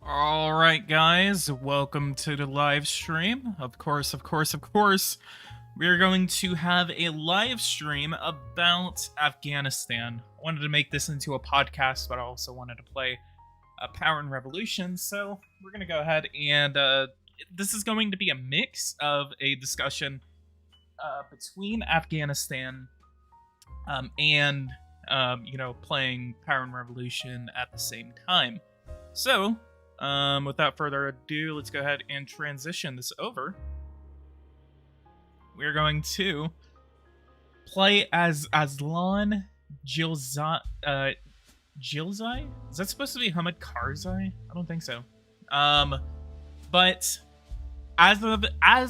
All right, guys, welcome to the live stream. Of course, we're going to have a live stream about Afghanistan. I wanted to make this into a podcast, but I also wanted to play Power and Revolution, so we're going to go ahead and this is going to be a mix of a discussion between Afghanistan and playing Power and Revolution at the same time. So, without further ado, let's go ahead and transition this over. We're going to play as Aslan Gilzai. Gilzai? Is that supposed to be Hamid Karzai? I don't think so. But as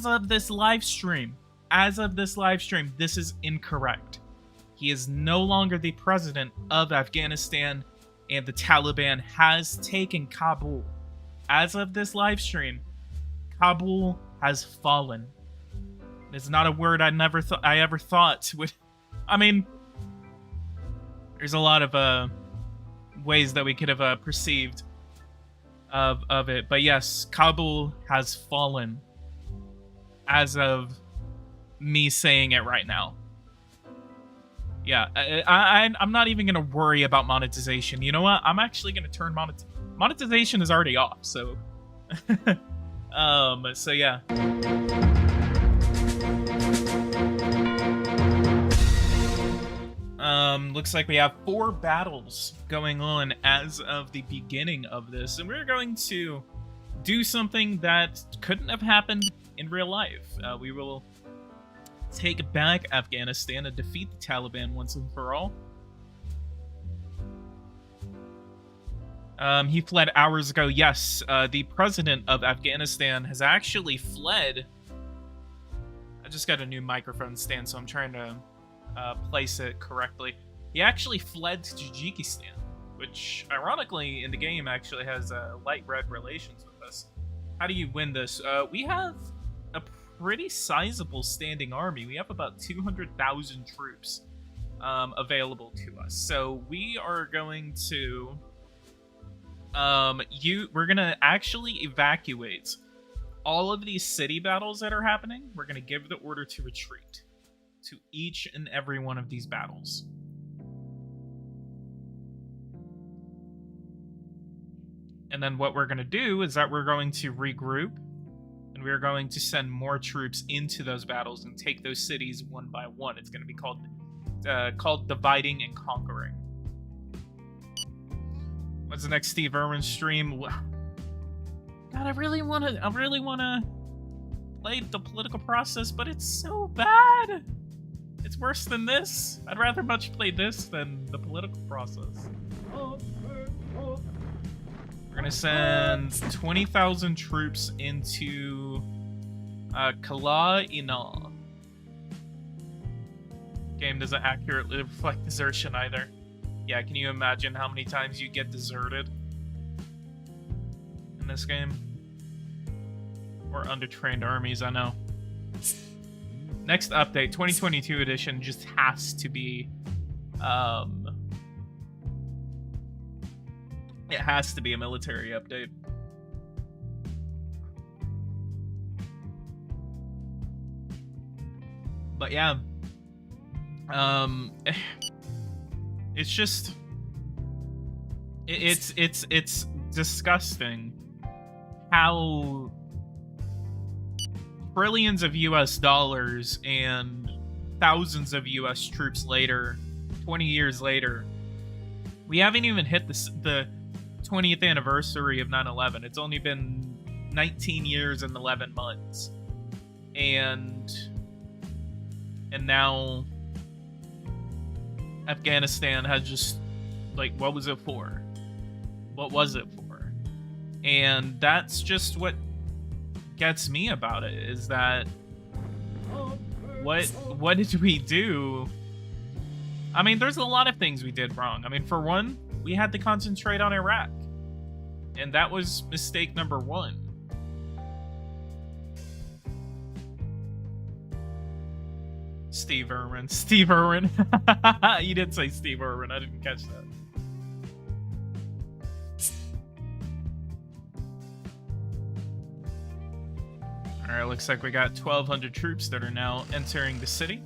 of this live stream, this is incorrect. He is no longer the president of Afghanistan, and the Taliban has taken Kabul. As of this live stream, Kabul has fallen. It's not a word I ever thought would. I mean, there's a lot of ways that we could have perceived of it, but yes, Kabul has fallen. As of me saying it right now. Yeah, I'm not even gonna worry about monetization. You know what? I'm actually gonna turn monetization is already off. So, so yeah. Looks like we have 4 battles going on as of the beginning of this, and we're going to do something that couldn't have happened in real life. We will take back Afghanistan and defeat the Taliban once and for all. He fled hours ago. Yes, the president of Afghanistan has actually fled. I just got a new microphone stand, so I'm trying to place it correctly. He actually fled to Tajikistan, which, ironically, in the game actually has light red relations with us. How do you win this? We have a pretty sizable standing army. We have about 200,000 troops available to us. So we are going to we're gonna actually evacuate all of these city battles that are happening. We're gonna give the order to retreat to each and every one of these battles. And then what we're gonna do is that we're going to regroup, and we're going to send more troops into those battles and take those cities one by one. It's going to be called dividing and conquering. What's the next Steve Irwin stream? God, I really want to play the political process, but it's so bad. It's worse than this. I'd rather much play this than the political process. We're gonna send 20,000 troops into Kala Inal. Game doesn't accurately reflect desertion either. Yeah, can you imagine how many times you get deserted in this game? Or undertrained armies, I know. Next update, 2022 edition, just has to be it has to be a military update. But yeah, it's just it's disgusting how trillions of US dollars and thousands of US troops later, 20 years later, we haven't even hit the 20th anniversary of 9/11. It's only been 19 years and 11 months. And now Afghanistan has just, like, what was it for? What was it for? And that's just what gets me about it, is that what did we do? I mean, there's a lot of things we did wrong. I mean, for one, we had to concentrate on Iraq. And that was mistake number 1. Steve Irwin. Steve Irwin. You did say Steve Irwin. I didn't catch that. Alright, looks like we got 1,200 troops that are now entering the city.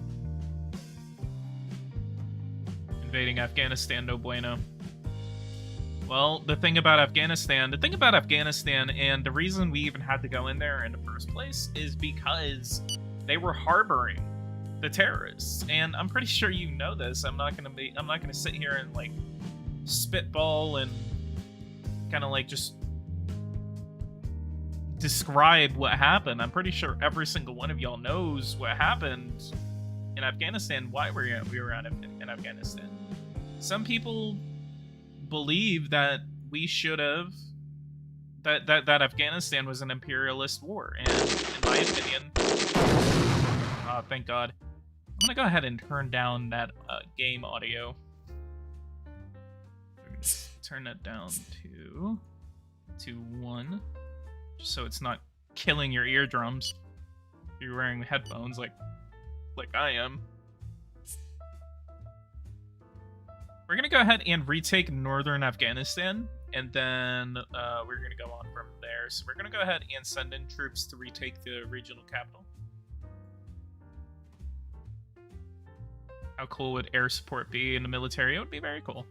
Invading Afghanistan, no bueno. Well, the thing about Afghanistan, and the reason we even had to go in there in the first place is because they were harboring the terrorists. And I'm pretty sure you know this. I'm not gonna sit here and like spitball and kind of like just describe what happened. I'm pretty sure every single one of y'all knows what happened in Afghanistan, why we were in Afghanistan. Some people believe that we should have that Afghanistan was an imperialist war, and in my opinion, thank God. I'm gonna go ahead and turn down that game audio. Turn that down to 1, just so it's not killing your eardrums if you're wearing headphones like I am. We're gonna go ahead and retake northern Afghanistan, and then we're gonna go on from there. So we're gonna go ahead and send in troops to retake the regional capital. How cool would air support be in the military? It would be very cool.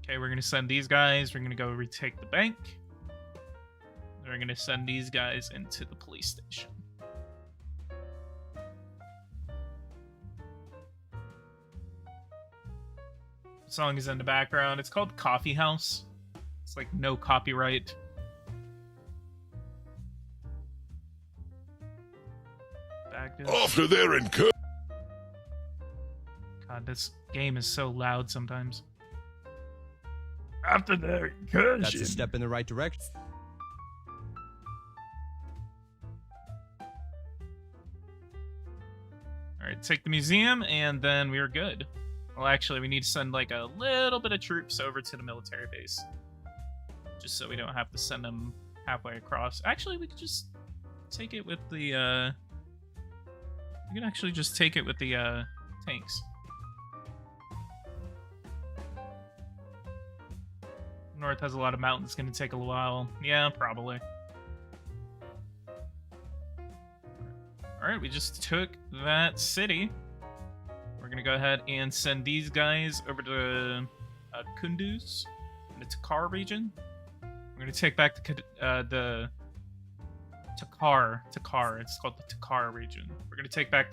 Okay, we're gonna send these guys. We're gonna go retake the bank. We're gonna send these guys into the police station. Song is in the background. It's called Coffee House. It's like no copyright. After their incursion. God, this game is so loud sometimes. After their incursion. That's a step in the right direction. Alright, take the museum, and then we're good. Well, actually, we need to send like a little bit of troops over to the military base. Just so we don't have to send them halfway across. Actually, we could just take it with the, we can actually just take it with the, tanks. North has a lot of mountains, gonna take a while. Yeah, probably. Alright, we just took that city. We're gonna go ahead and send these guys over to Kunduz, in the Takhar region. We're gonna take back the Takhar. It's called the Takhar region. We're gonna take back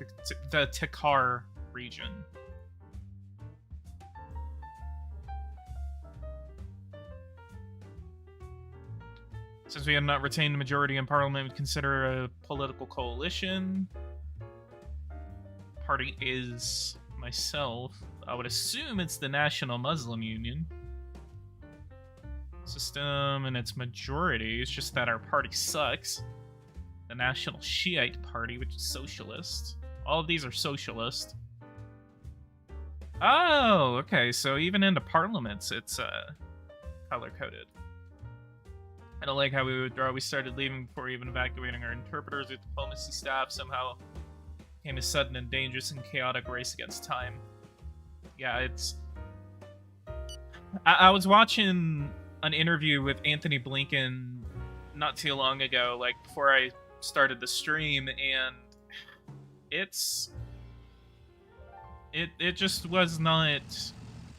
the Takhar region. Since we have not retained a majority in parliament, we consider a political coalition. Party is myself. I would assume it's the National Muslim Union. System and its majority. It's just that our party sucks. The National Shiite Party, which is socialist. All of these are socialist. Oh, okay. So even in the parliaments, it's color-coded. I don't like how we withdraw. We started leaving before even evacuating our interpreters. Our diplomacy staff somehow became a sudden and dangerous and chaotic race against time. Yeah, it's... I was watching an interview with Anthony Blinken not too long ago, like before I started the stream, and it's... It just was not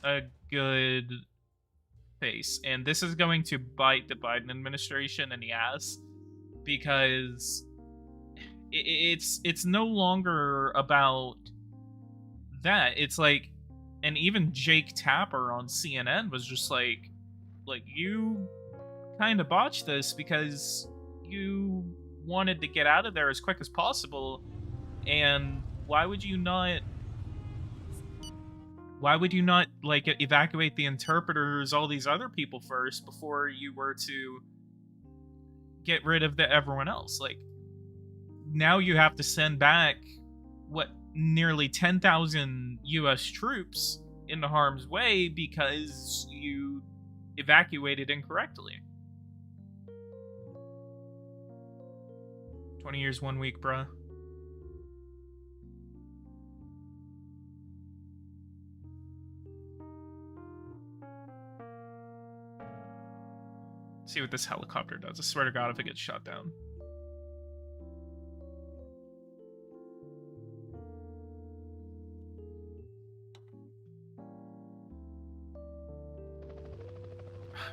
a good face, and this is going to bite the Biden administration in the ass, because it's no longer about that. It's like, and even Jake Tapper on CNN was just like you kind of botched this because you wanted to get out of there as quick as possible, and why would you not like evacuate the interpreters, all these other people first before you were to get rid of everyone else? Like, now you have to send back what, nearly 10,000 US troops into harm's way because you evacuated incorrectly. 20 years, 1 week, bruh. See what this helicopter does. I swear to God, if it gets shot down.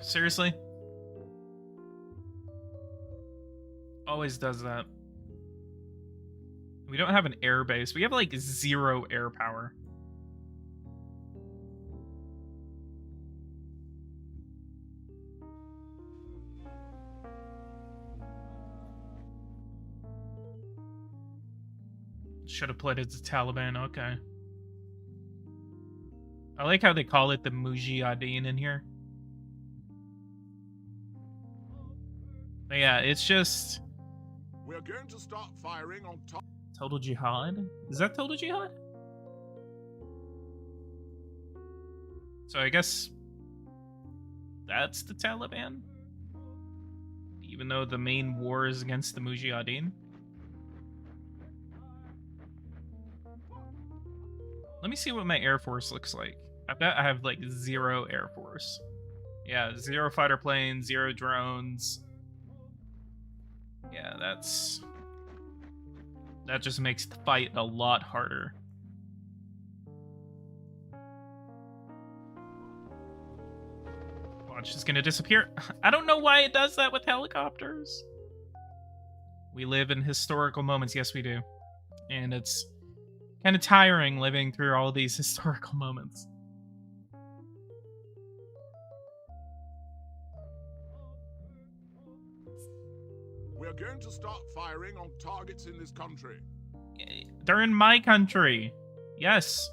Seriously? Always does that. We don't have an air base. We have like 0 air power. Should have played as the Taliban. Okay. I like how they call it the Mujahideen in here. But yeah, it's just We're going to start firing on top. Total Jihad? Is that Total Jihad? So I guess that's the Taliban? Even though the main war is against the Mujahideen? Let me see what my Air Force looks like. I bet I have like 0 Air Force. Yeah, 0 fighter planes, 0 drones. Yeah, that just makes the fight a lot harder. Watch, it's gonna disappear. I don't know why it does that with helicopters. We live in historical moments. Yes, we do. And it's kind of tiring living through all these historical moments. We're going to start firing on targets in this country. They're in my country. Yes.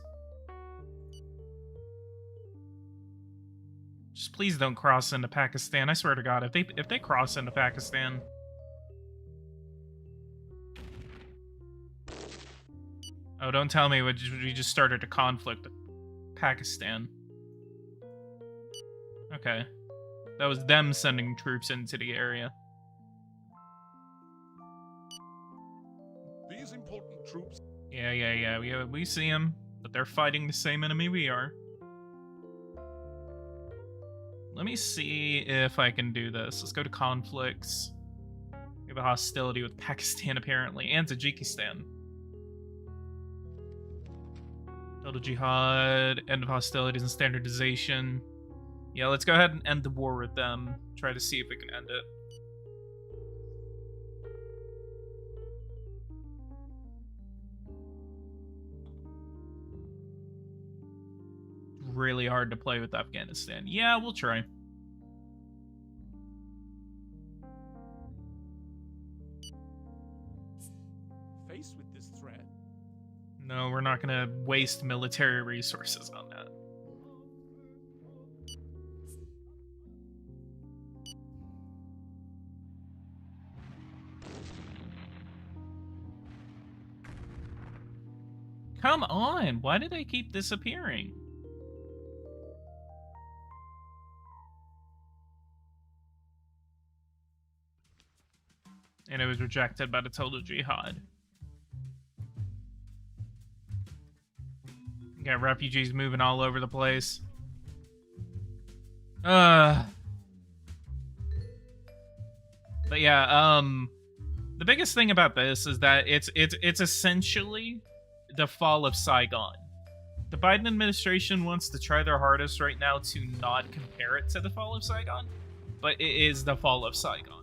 Just please don't cross into Pakistan. I swear to God, if they cross into Pakistan. Oh, don't tell me we just started a conflict with Pakistan. Okay. That was them sending troops into the area. These important troops. Yeah. We see them, but they're fighting the same enemy we are. Let me see if I can do this. Let's go to conflicts. We have a hostility with Pakistan, apparently, and Tajikistan. Total Jihad, end of hostilities and standardization. Yeah, let's go ahead and end the war with them. Try to see if we can end it. Really hard to play with Afghanistan. Yeah, we'll try. Faced with this threat. No, we're not gonna waste military resources on that. Come on, why do they keep disappearing? And it was rejected by the Total Jihad. Got refugees moving all over the place. But yeah, the biggest thing about this is that it's essentially the fall of Saigon. The Biden administration wants to try their hardest right now to not compare it to the fall of Saigon, but it is the fall of Saigon.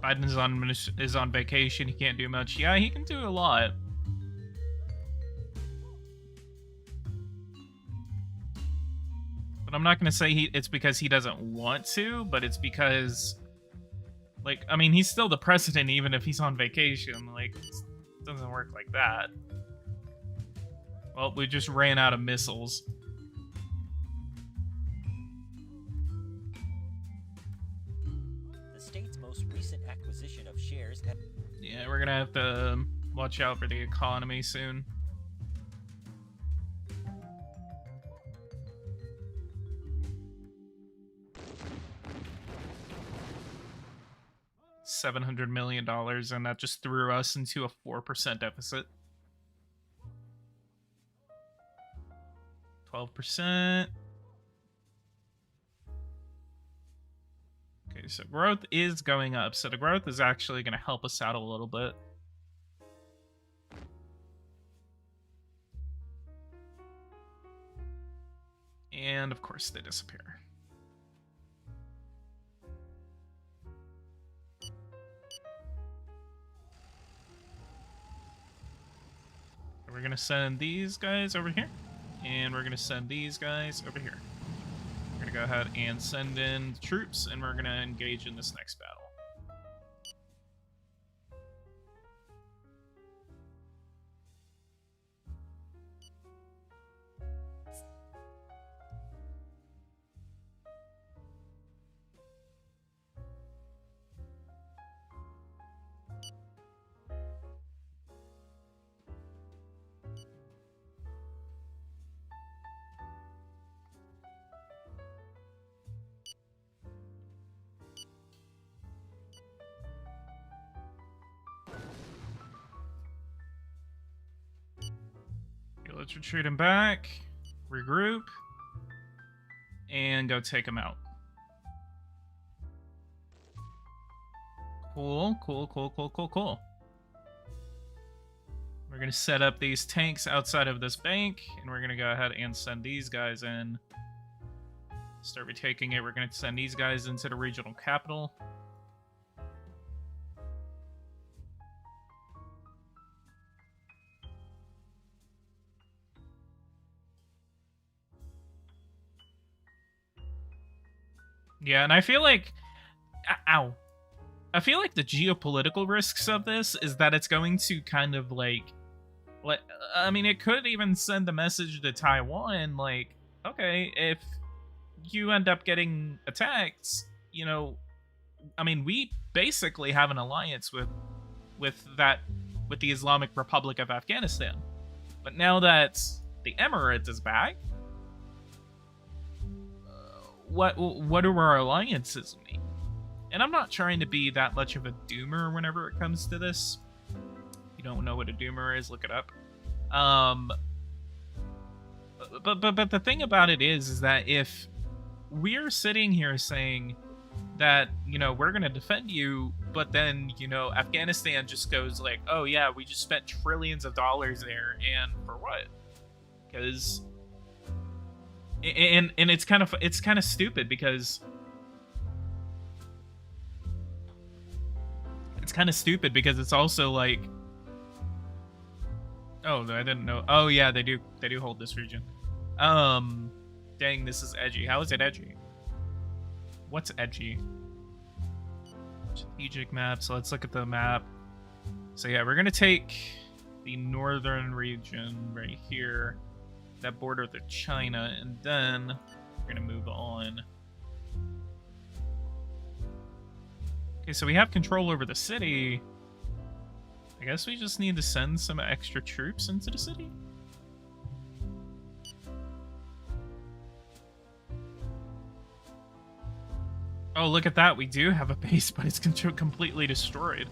Biden is on vacation. He can't do much. Yeah, he can do a lot. But I'm not going to say it's because he doesn't want to, but it's because, like, I mean, he's still the president even if he's on vacation. Like, it doesn't work like that. Well, we just ran out of missiles. Recent acquisition of shares. Yeah, we're gonna have to watch out for the economy soon. $700 million, and that just threw us into a 4% deficit. 12%. Okay, so growth is going up. So the growth is actually going to help us out a little bit. And of course they disappear. We're going to send these guys over here. And we're going to send these guys over here. We're going to go ahead and send in troops, and we're going to engage in this next battle. Let's retreat him back, regroup, and go take him out. Cool. We're going to set up these tanks outside of this bank, and we're going to go ahead and send these guys in. Start retaking it. We're going to send these guys into the regional capital. Yeah, and I feel like... Ow. I feel like the geopolitical risks of this is that it's going to kind of, like... I mean, it could even send the message to Taiwan, like, okay, if you end up getting attacked, you know... I mean, we basically have an alliance with the Islamic Republic of Afghanistan. But now that the Emirates is back... What do our alliances mean? And I'm not trying to be that much of a doomer whenever it comes to this. If you don't know what a doomer is, look it up. But the thing about it is that if we're sitting here saying that, you know, we're gonna defend you, but then, you know, Afghanistan just goes like, oh yeah, we just spent trillions of dollars there, and for what? Because And it's kind of stupid because it's also like, oh, I didn't know. Oh yeah, they do hold this region. Dang, this is edgy. How is it edgy? What's edgy? Strategic map. So let's look at the map. So yeah, we're gonna take the northern region right here, that border to China, and then we're gonna move on. Okay, so we have control over the city. I guess we just need to send some extra troops into the city. Oh, look at that. We do have a base, but it's completely destroyed.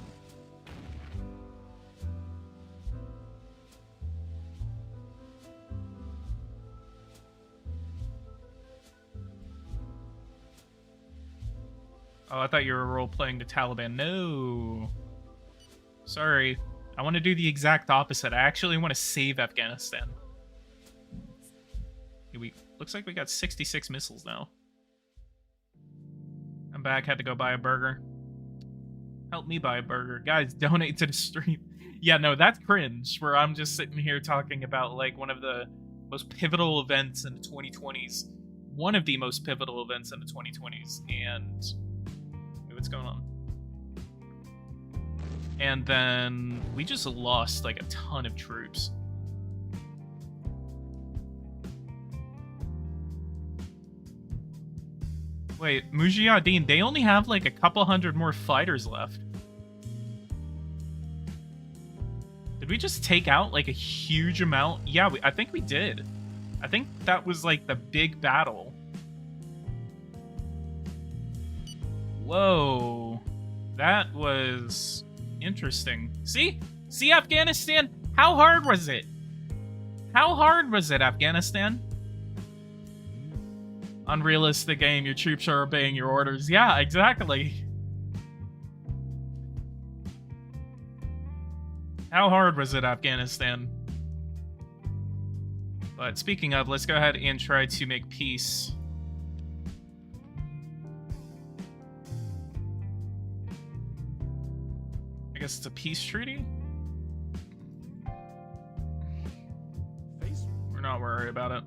Oh, I thought you were role-playing the Taliban. No. Sorry. I want to do the exact opposite. I actually want to save Afghanistan. Looks like we got 66 missiles now. I'm back. Had to go buy a burger. Help me buy a burger. Guys, donate to the stream. Yeah, no, that's cringe, where I'm just sitting here talking about, like, one of the most pivotal events in the 2020s. One of the most pivotal events in the 2020s, and... what's going on? And then we just lost like a ton of troops. Wait, Mujahideen, they only have like a couple hundred more fighters left. Did we just take out like a huge amount? Yeah, I think we did. I think that was like the big battle. Whoa. That was interesting. See? See, Afghanistan? How hard was it? How hard was it, Afghanistan? Unrealistic game. Your troops are obeying your orders. Yeah, exactly. How hard was it, Afghanistan? But speaking of, let's go ahead and try to make peace. I guess it's a peace treaty? We're not worried about it.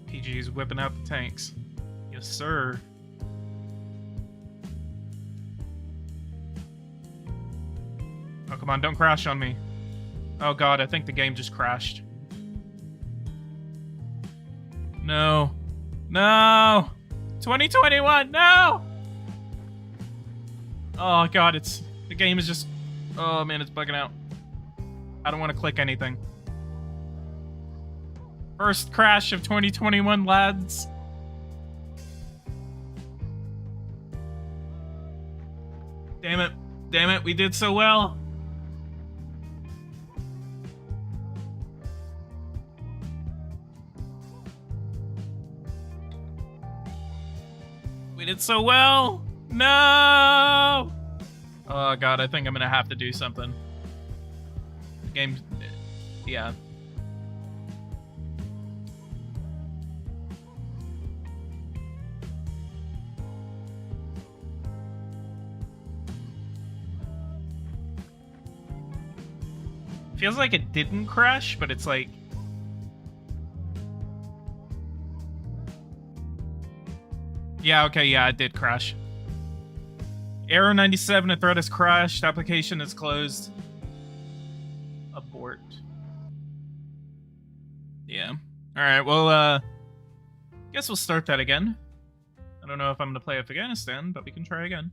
PG's whipping out the tanks. Yes, sir. Oh, come on, don't crash on me. Oh god, I think the game just crashed. No. No! 2021, no! Oh god, the game is just, oh man, it's bugging out. I don't want to click anything. First crash of 2021, lads. Damn it. Damn it, we did so well. We did so well. No! Oh god, I think I'm gonna have to do something. The game, yeah. Feels like it didn't crash, but it's like... Yeah, okay, yeah, it did crash. Error 97, a thread has crashed. Application is closed. Abort. Yeah. Alright, well, guess we'll start that again. I don't know if I'm gonna play Afghanistan, but we can try again.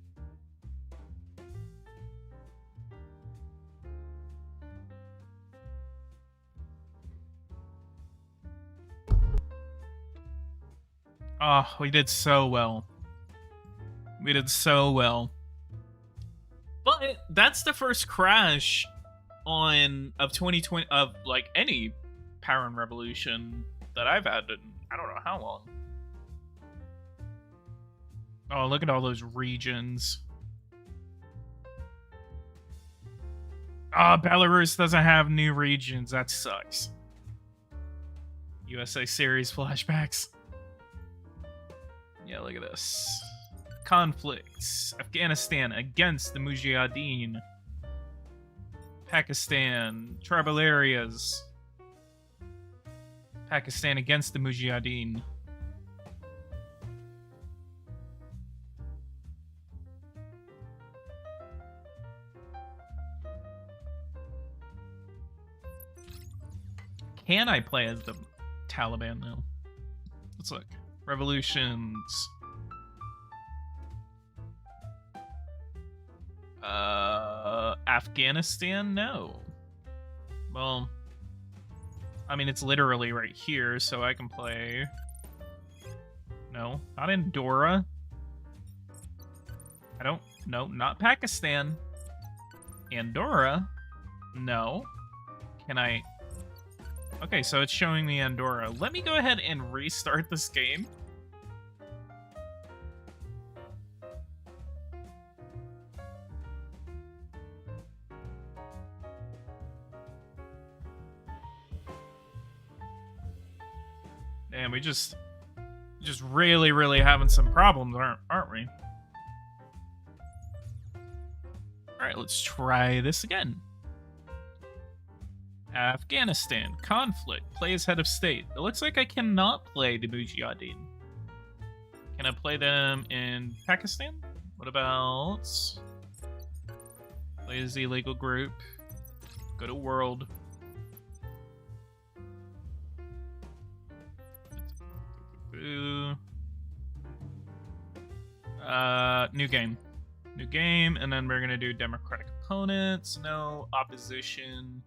Oh, we did so well. We did so well. But that's the first crash of 2020 of like any Power and Revolution that I've had in I don't know how long. Oh, look at all those regions. Oh, Belarus doesn't have new regions. That sucks. USA series flashbacks. Yeah, look at this. Conflicts. Afghanistan against the Mujahideen. Pakistan. Tribal areas. Pakistan against the Mujahideen. Can I play as the Taliban now? Let's look. Revolutions. Afghanistan? No. Well, I mean, it's literally right here, so I can play... No, not Andorra. No, not Pakistan. Andorra? No. Can I... Okay, so it's showing me Andorra. Let me go ahead and restart this game. Damn, we just really having some problems, aren't we? Alright, let's try this again. Afghanistan. Conflict. Play as head of state. It looks like I cannot play the Mujahideen. Can I play them in Pakistan? What about... Play as the illegal group. Go to world. New game. New game, and then we're gonna do democratic opponents. No opposition.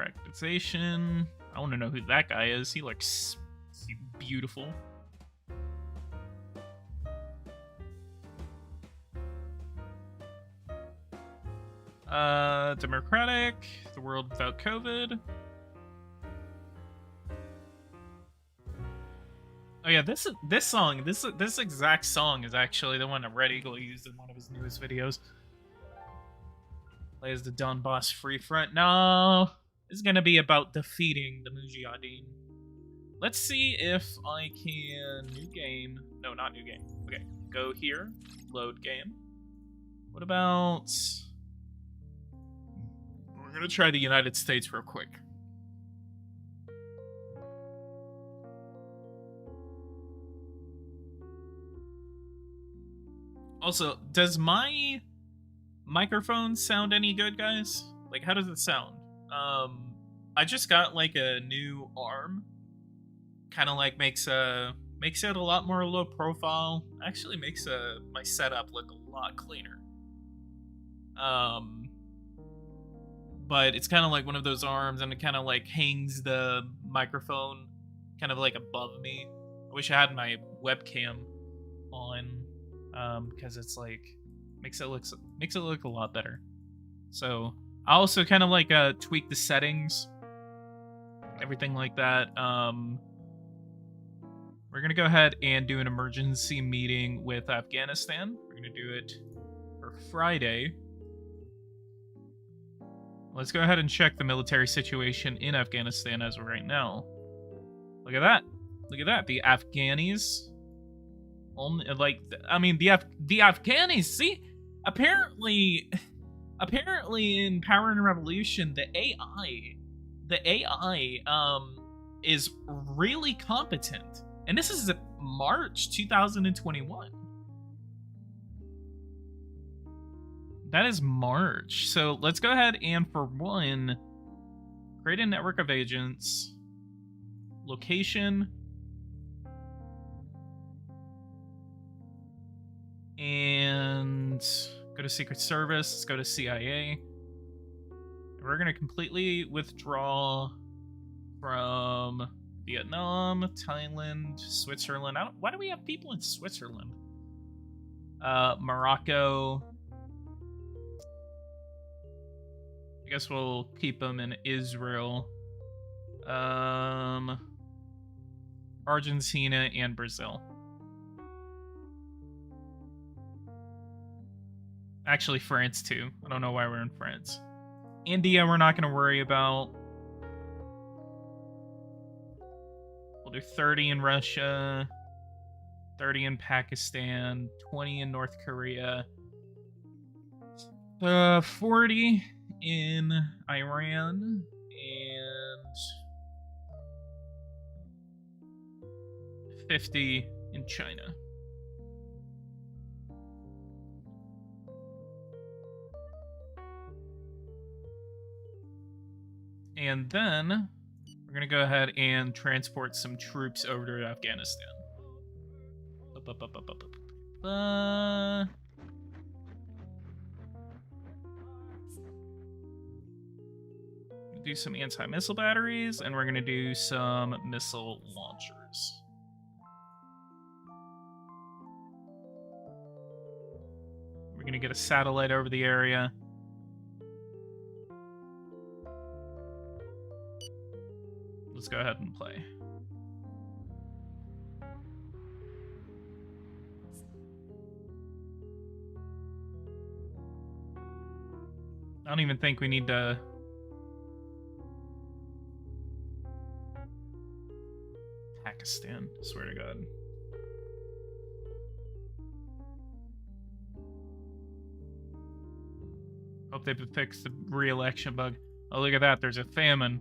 democratization. I want to know who that guy is. He looks beautiful. Democratic, the world without COVID. Oh yeah, this exact song is actually the one that Red Eagle used in one of his newest videos. Plays the Donbass Free Front. No, it's gonna be about defeating the Mujahideen. Let's see if I can new game. No, not new game. Okay, go here, load game. What about? We're gonna try the United States real quick. Also, does my microphone sound any good, guys? Like, how does it sound? I just got like a new arm. Kind of like makes it a lot more low profile. Actually makes my setup look a lot cleaner. But it's kind of like one of those arms, and it kind of like hangs the microphone kind of like above me. I wish I had my webcam on, because it's like makes it look a lot better. So I also kind of like tweak the settings, everything like that. We're gonna go ahead and do an emergency meeting with Afghanistan. We're gonna do it for Friday. Let's go ahead and check the military situation in Afghanistan as of right now. Look at that. Look at that. The Afghanis. Only, like, I mean, the Afghanis, see? Apparently in Power and Revolution, the AI is really competent. And this is March 2021. That is March. So let's go ahead and, for one, create a network of agents. Location. And go to Secret Service. Let's go to CIA. We're going to completely withdraw from Vietnam, Thailand, Switzerland. Why do we have people in Switzerland? Morocco. I guess we'll keep them in Israel. Argentina and Brazil. Actually, France too. I don't know why we're in France. India, we're not going to worry about. We'll do 30 in Russia, 30 in Pakistan, 20 in North Korea, 40 in Iran, and 50 in China. And then we're going to go ahead and transport some troops over to Afghanistan. Do some anti-missile batteries, and we're going to do some missile launchers. We're going to get a satellite over the area. Let's go ahead and play. I don't even think we need to... Pakistan, swear to God. Hope they fix the re-election bug. Oh, look at that. There's a famine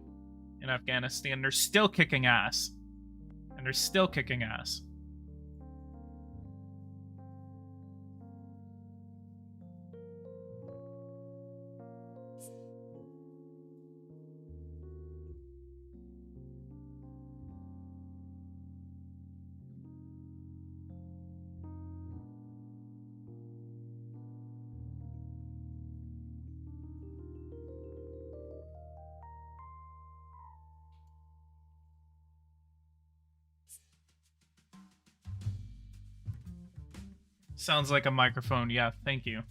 in Afghanistan. They're still kicking ass. And they're still kicking ass. Sounds like a microphone. Yeah, thank you.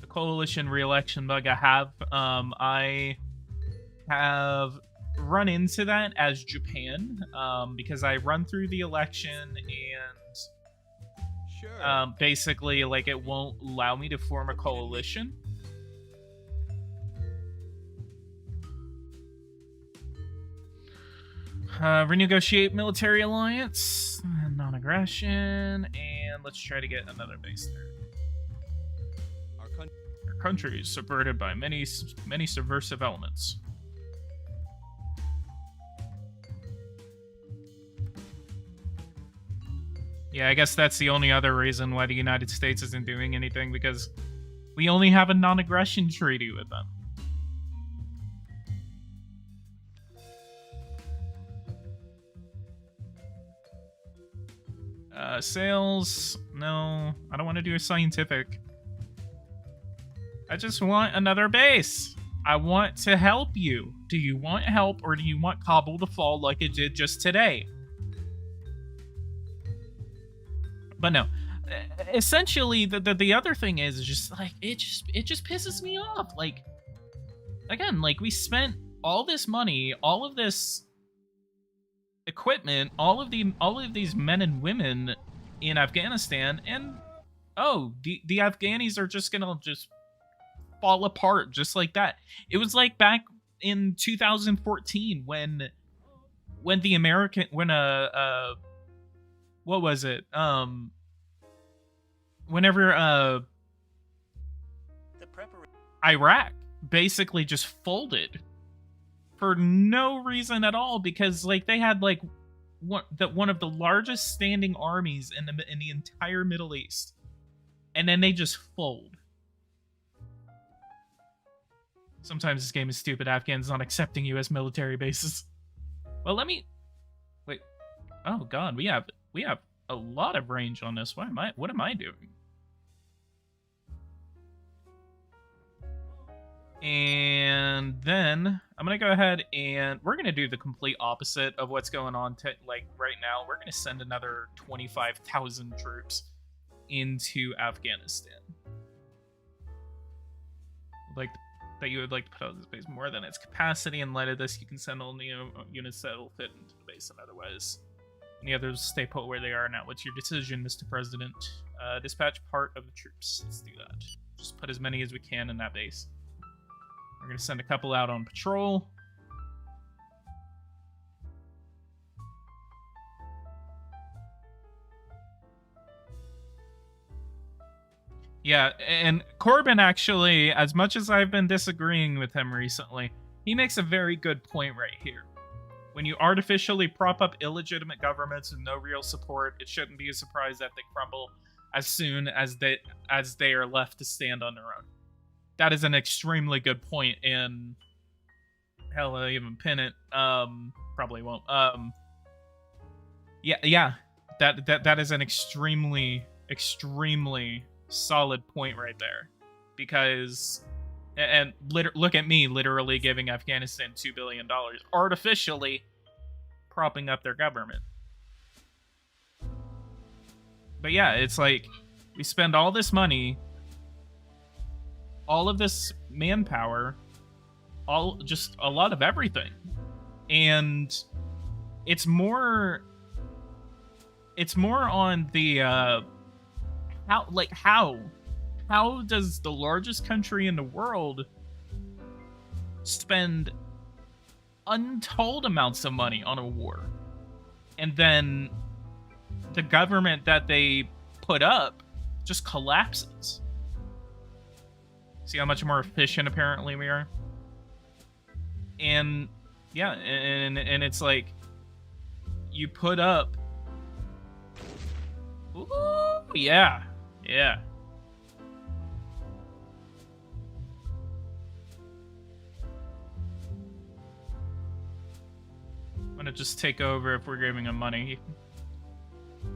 The coalition re-election bug I have run into that as Japan, because I run through the election and Sure. basically, like, it won't allow me to form a coalition. Renegotiate military alliance, non-aggression, and let's try to get another base there. Our country is subverted by many subversive elements. Yeah, I guess that's the only other reason why the United States isn't doing anything, because we only have a non-aggression treaty with them. Sales, no, I don't want to do a scientific. I just want another base. I want to help you. Do you want help, or do you want Kabul to fall like it did just today? But no, essentially, the other thing is just like it just pisses me off. Like, again, like, we spent all this money, all of this equipment, all of these men and women in Afghanistan, and oh, the Afghanis are just gonna just fall apart just like that. It was like back in 2014 when the American what was it? Whenever Iraq basically just folded for no reason at all, because like they had like one of the largest standing armies in the entire Middle East, and then they just fold. Sometimes this game is stupid. Afghans not accepting U.S. military bases. Well, let me wait. Oh God, we have a lot of range on this. What am I doing? And then I'm gonna go ahead and we're gonna do the complete opposite of what's going on like right now. We're gonna send another 25,000 troops into Afghanistan. Like that, you would like to put out this base more than its capacity. In light of this, you can send only units that will fit into the base, and otherwise any others stay put where they are now. What's your decision, Mr. President? Dispatch part of the troops. Let's do that. Just put as many as we can in that base. We're going to send a couple out on patrol. Yeah, and Corbyn actually, as much as I've been disagreeing with him recently, he makes a very good point right here. When you artificially prop up illegitimate governments with no real support, it shouldn't be a surprise that they crumble as soon as they are left to stand on their own. That is an extremely good point, and hell, I'll even pin it. Probably won't. Yeah. That is an extremely solid point right there, because look at me literally giving Afghanistan $2 billion, artificially propping up their government. But yeah, it's like we spend all this money, all of this manpower, just a lot of everything, and it's more on the how does the largest country in the world spend untold amounts of money on a war, and then the government that they put up just collapses? See how much more efficient apparently we are? And yeah, and it's like you put up. Ooh, yeah. I'm gonna just take over if we're giving him money.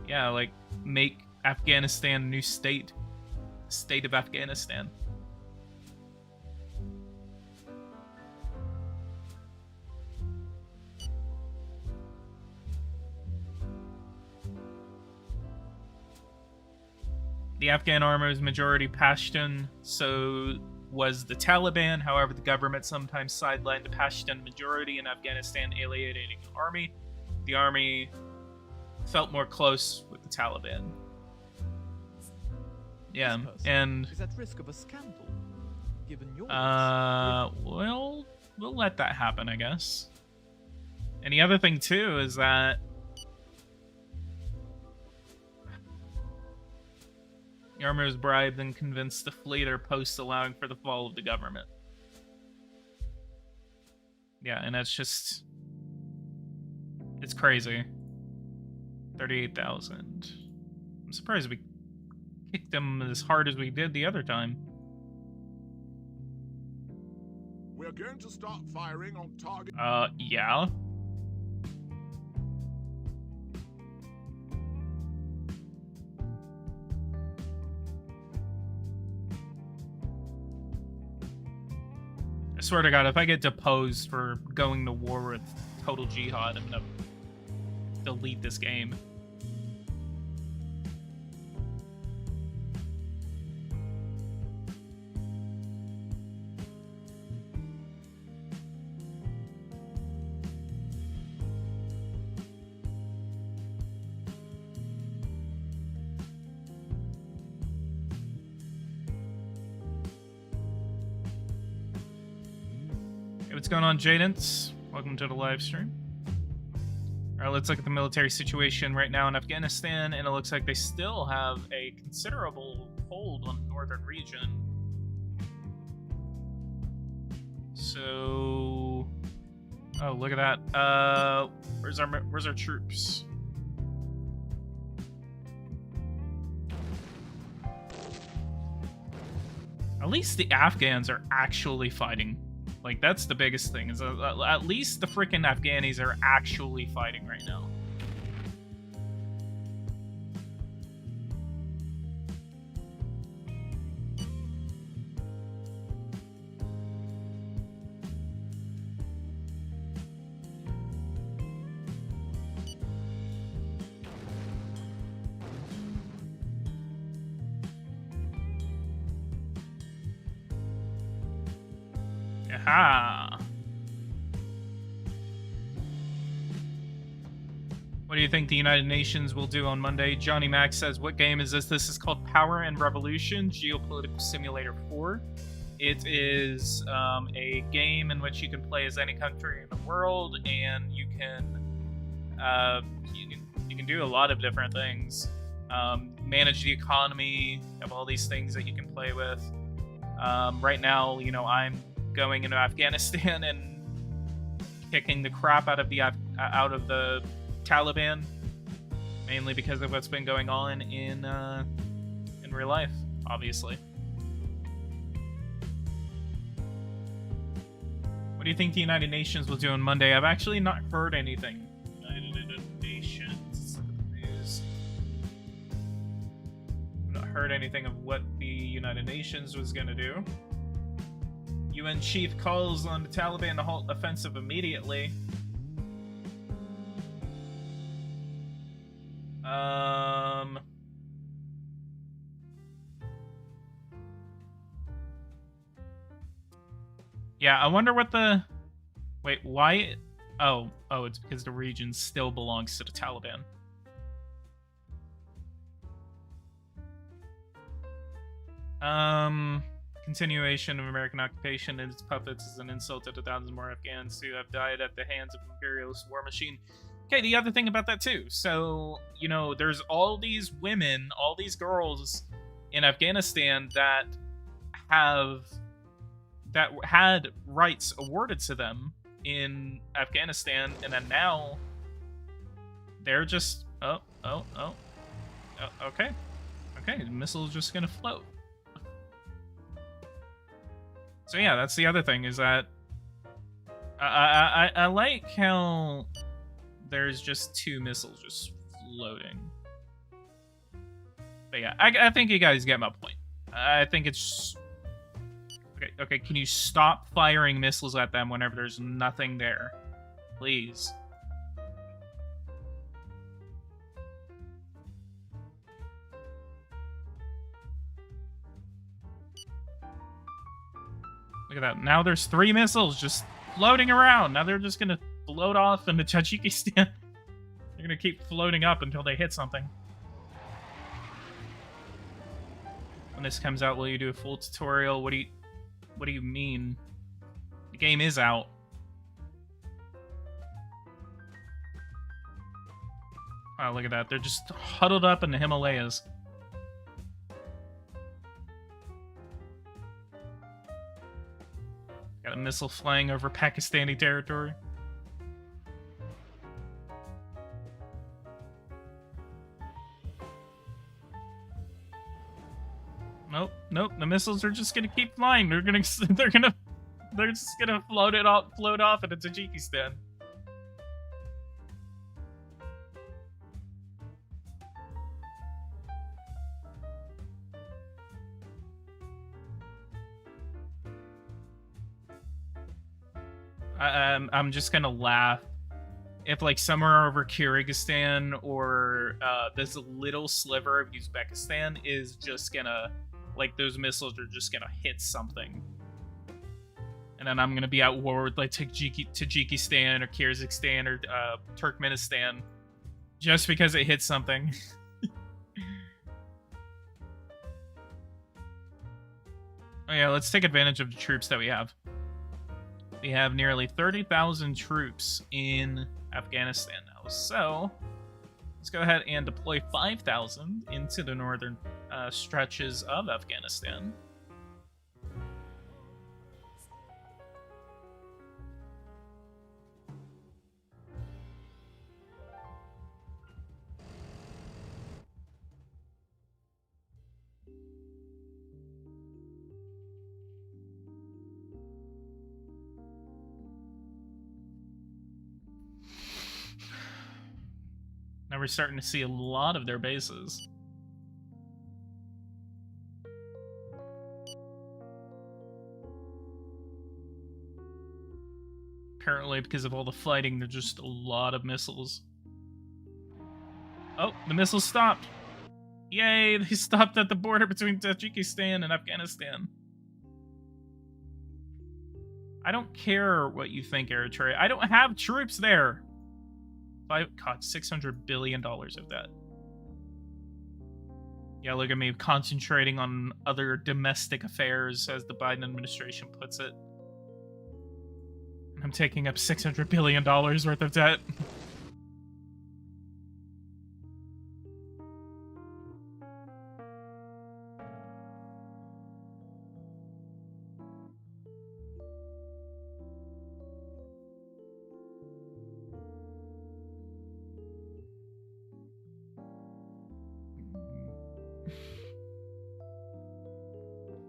Yeah, like make Afghanistan a new state. State of Afghanistan. The Afghan army was majority Pashtun, so was the Taliban. However, the government sometimes sidelined the Pashtun majority in Afghanistan, alienating the army. The army felt more close with the Taliban. Yeah, and is at risk of a scandal, given your well, we'll let that happen, I guess. And the other thing too is that the army was bribed and convinced to flee their posts, allowing for the fall of the government. Yeah, and that's just... it's crazy. 38,000. I'm surprised we kicked them as hard as we did the other time. We're going to start firing on target. Yeah. I swear to God, if I get deposed for going to war with Total Jihad, I'm gonna delete this game. What's going on, Jadence? Welcome to the live stream. Alright, let's look at the military situation right now in Afghanistan, and it looks like they still have a considerable hold on the northern region. So... oh, look at that. Where's our troops? At least the Afghans are actually fighting. Like, that's the biggest thing, is at least the freaking Afghanis are actually fighting right now. Aha! What do you think the United Nations will do on Monday? Johnny Mac says, what game is this? This is called Power and Revolution Geopolitical Simulator 4. It is a game in which you can play as any country in the world, and you can do a lot of different things. Manage the economy, have all these things that you can play with. Right now, you know, I'm going into Afghanistan and kicking the crap out of the Taliban, mainly because of what's been going on in real life, obviously. What do you think the United Nations will do on Monday? I've actually not heard anything. United Nations news. I've not heard anything of what the United Nations was going to do. UN chief calls on the Taliban to halt offensive immediately. Yeah, I wonder what the... wait, why... oh, it's because the region still belongs to the Taliban. Continuation of American occupation and its puppets is an insult to the thousands more Afghans who have died at the hands of imperialist war machine. Okay, the other thing about that too. So, you know, there's all these women, all these girls in Afghanistan that had rights awarded to them in Afghanistan, and then now they're just okay, the missile's just gonna float. So yeah, that's the other thing, is that I like how there's just two missiles just floating. But yeah, I think you guys get my point. I think it's... okay, can you stop firing missiles at them whenever there's nothing there? Please. Look at that. Now there's 3 missiles just floating around. Now they're just gonna float off into Tajikistan. They're gonna keep floating up until they hit something. When this comes out, will you do a full tutorial? What do you mean? The game is out. Oh, look at that. They're just huddled up in the Himalayas. Got a missile flying over Pakistani territory. Nope. The missiles are just gonna keep flying. They're just gonna float off into Tajikistan. I'm just gonna laugh if, like, somewhere over Kyrgyzstan or this little sliver of Uzbekistan is just gonna, like, those missiles are just gonna hit something, and then I'm gonna be at war with, like, Tajikistan or Kyrgyzstan or Turkmenistan just because it hit something. Oh yeah, let's take advantage of the troops that we have. We have nearly 30,000 troops in Afghanistan now, so let's go ahead and deploy 5,000 into the northern stretches of Afghanistan. Now we're starting to see a lot of their bases. Apparently, because of all the fighting, there's just a lot of missiles. Oh, the missiles stopped. Yay, they stopped at the border between Tajikistan and Afghanistan. I don't care what you think, Eritrea. I don't have troops there. God, $600 billion of that. Yeah, look at me concentrating on other domestic affairs, as the Biden administration puts it. I'm taking up $600 billion worth of debt.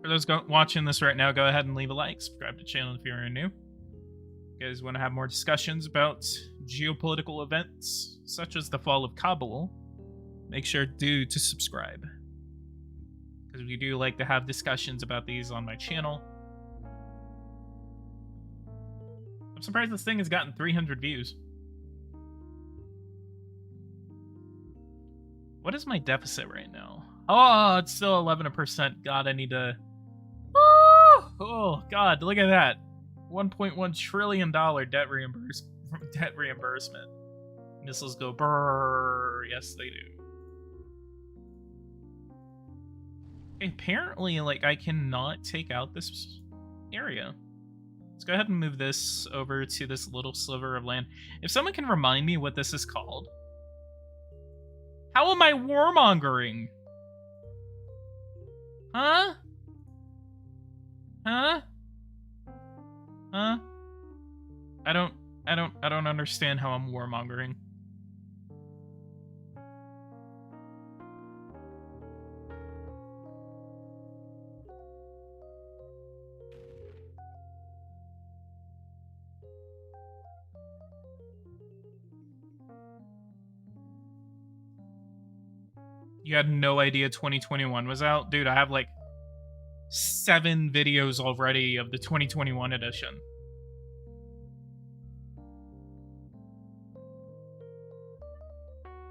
For those watching this right now, go ahead and leave a like, subscribe to the channel if you're new. If you guys want to have more discussions about geopolitical events, such as the fall of Kabul, make sure to subscribe. Because we do like to have discussions about these on my channel. I'm surprised this thing has gotten 300 views. What is my deficit right now? Oh, it's still 11%. God, I need to... Oh, God, look at that. $1.1 trillion debt reimbursement. Missiles go brrrr. Yes, they do. Apparently, like, I cannot take out this area. Let's go ahead and move this over to this little sliver of land. If someone can remind me what this is called. How am I warmongering? Huh? Huh? Huh? I don't understand how I'm warmongering. You had no idea 2021 was out? Dude, I have like 7 videos already of the 2021 edition.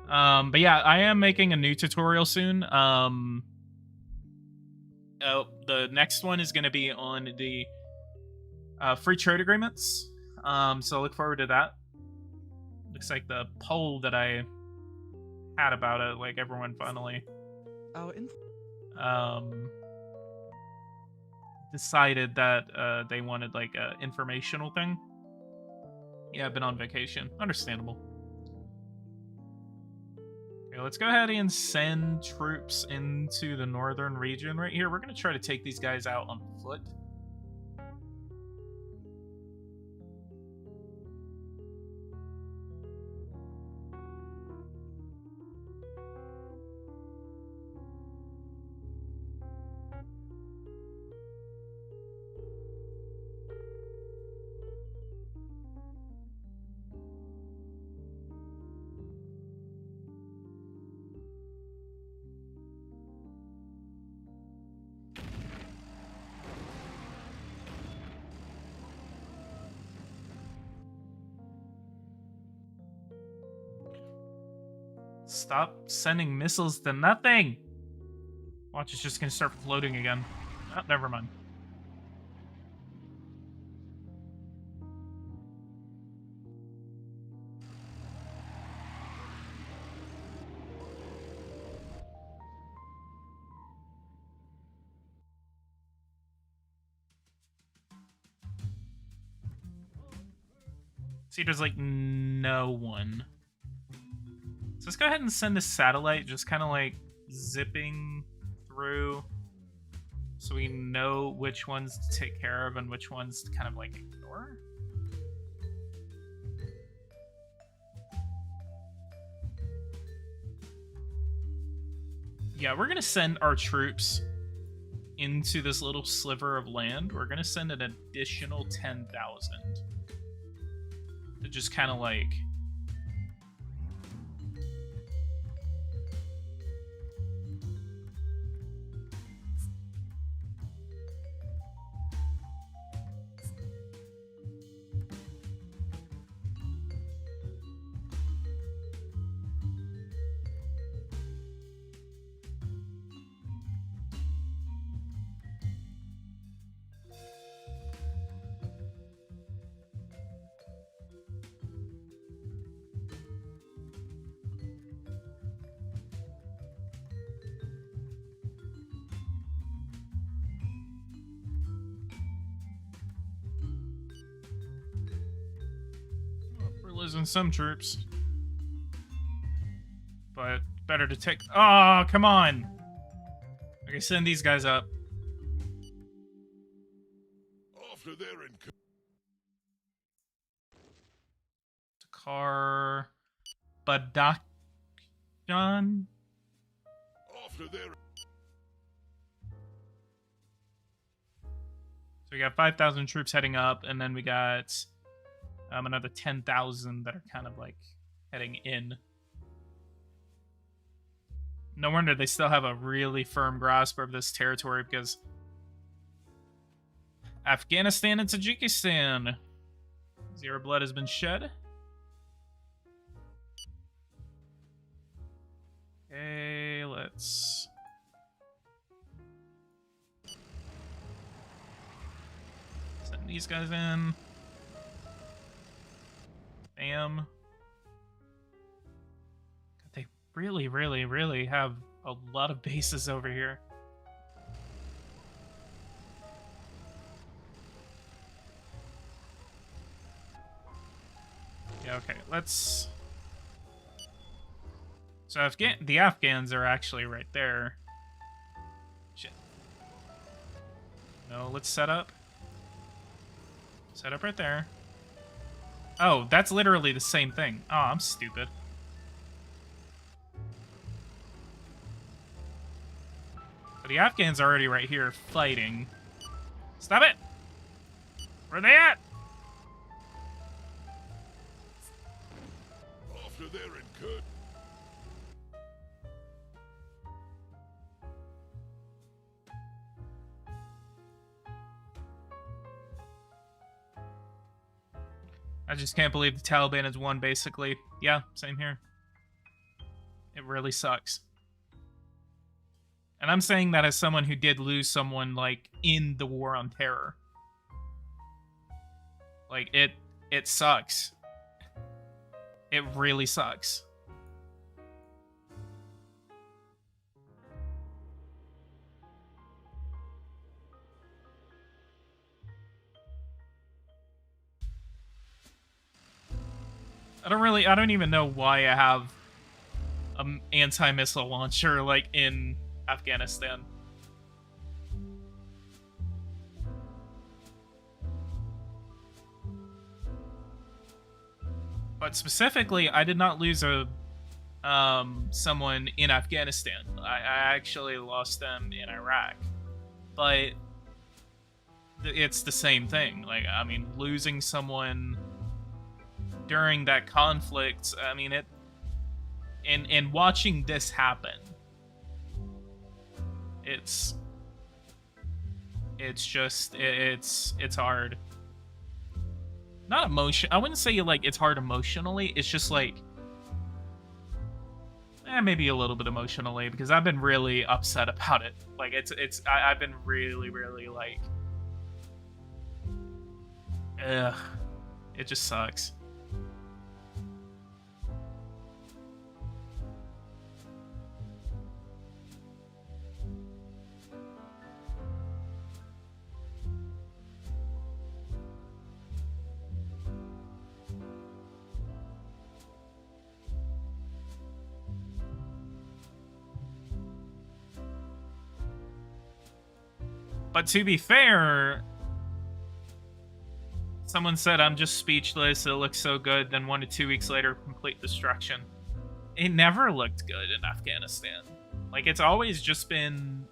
But yeah, I am making a new tutorial soon. The next one is going to be on the Free trade agreements. So look forward to that. Looks like the poll that I had about it, like everyone finally decided that they wanted like a informational thing. Yeah, I've been on vacation. Understandable. Okay, let's go ahead and send troops into the northern region right here. We're going to try to take these guys out on foot. Stop sending missiles to nothing! Watch, it's just gonna start floating again. Oh, never mind. See, there's like no one. So let's go ahead and send a satellite, just kind of like zipping through so we know which ones to take care of and which ones to kind of like ignore. Yeah, we're going to send our troops into this little sliver of land. We're going to send an additional 10,000 to just kind of like... losing some troops, but better to take... Oh, come on! Okay, send these guys up. After they're in Takar... Badakhshan? after they're So we got 5,000 troops heading up, and then we got another 10,000 that are kind of like heading in. No wonder they still have a really firm grasp of this territory, because Afghanistan and Tajikistan. Zero blood has been shed. Okay, let's... send these guys in. Bam. God, they really, really, really have a lot of bases over here. Yeah, okay, let's... So the Afghans are actually right there. Shit. No, let's set up. Set up right there. Oh, that's literally the same thing. Oh, I'm stupid. So the Afghans are already right here fighting. Stop it! Where are they at? after they're incurred. I just can't believe the Taliban has won, basically. Yeah, same here. It really sucks. And I'm saying that as someone who did lose someone, like, in the War on Terror. Like, it sucks. It really sucks. I don't even know why I have an anti-missile launcher, like, in Afghanistan. But specifically, I did not lose someone in Afghanistan. I actually lost them in Iraq. But it's the same thing. Like, I mean, losing someone during that conflict, I mean, and watching this happen, it's hard. Not emotion. I wouldn't say like it's hard emotionally. It's just like, maybe a little bit emotionally, because I've been really upset about it. Like I've been really, really like, ugh, it just sucks. But to be fair, someone said, I'm just speechless, it looks so good, then 1 to 2 weeks later, complete destruction. It never looked good in Afghanistan. Like, it's always just been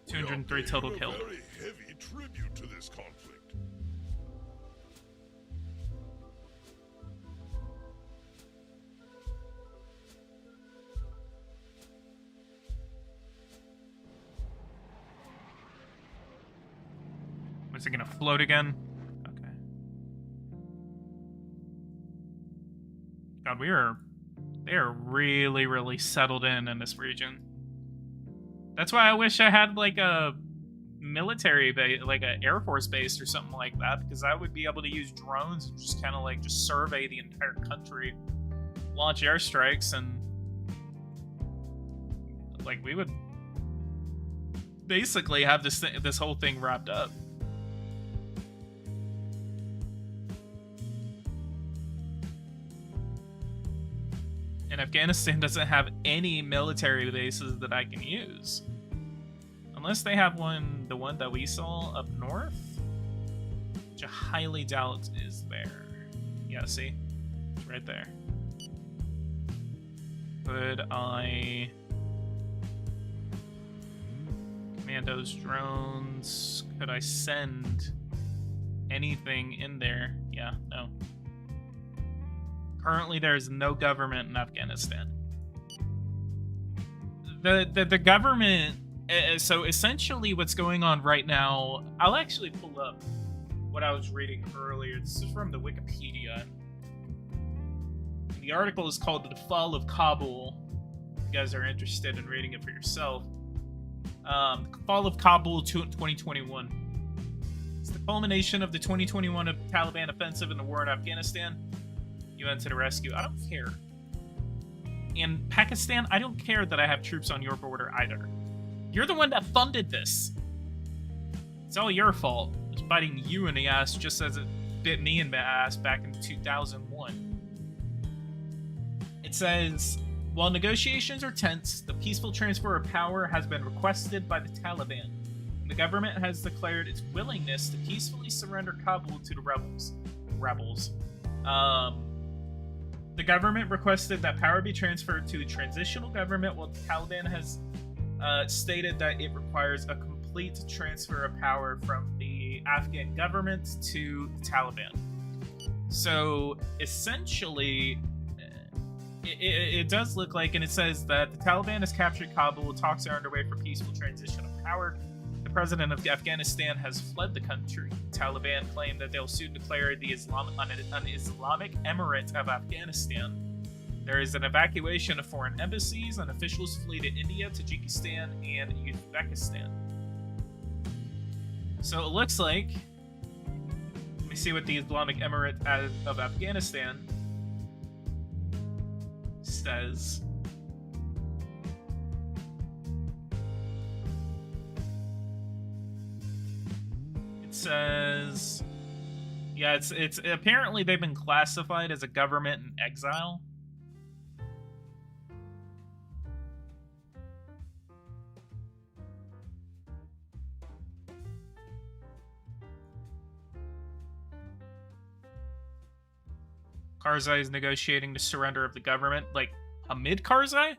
203 total killed. Very heavy tribute to this conflict. Is it gonna float again? Okay. God, they are really, really settled in this region. That's why I wish I had like a military base, like an Air Force base or something like that, because I would be able to use drones and just kind of like just survey the entire country, launch airstrikes, and like we would basically have this whole thing wrapped up. And Afghanistan doesn't have any military bases that I can use. Unless they have the one that we saw up north, which I highly doubt is there. Yeah, see? It's right there. Could I... Commandos, drones... Could I send anything in there? Yeah, no. Currently, there is no government in Afghanistan. The government... So essentially what's going on right now... I'll actually pull up what I was reading earlier. This is from the Wikipedia. The article is called The Fall of Kabul. If you guys are interested in reading it for yourself. Fall of Kabul 2021. It's the culmination of the 2021 Taliban offensive in the war in Afghanistan. UN to the rescue. I don't care. In Pakistan, I don't care that I have troops on your border either. You're the one that funded this. It's all your fault. It's biting you in the ass just as it bit me in the ass back in 2001. It says, while negotiations are tense, the peaceful transfer of power has been requested by the Taliban. The government has declared its willingness to peacefully surrender Kabul to the rebels. The government requested that power be transferred to a transitional government, while the Taliban has stated that it requires a complete transfer of power from the Afghan government to the Taliban. So essentially, it does look like, and it says that the Taliban has captured Kabul, talks are underway for peaceful transition of power. The president of Afghanistan has fled the country. The Taliban claim that they'll soon declare the Islamic Emirate of Afghanistan. There is an evacuation of foreign embassies, and officials flee to India, Tajikistan, and Uzbekistan. So it looks like... Let me see what the Islamic Emirate of Afghanistan says. It says, yeah, it's apparently they've been classified as a government in exile. Karzai is negotiating the surrender of the government. Like, Hamid Karzai?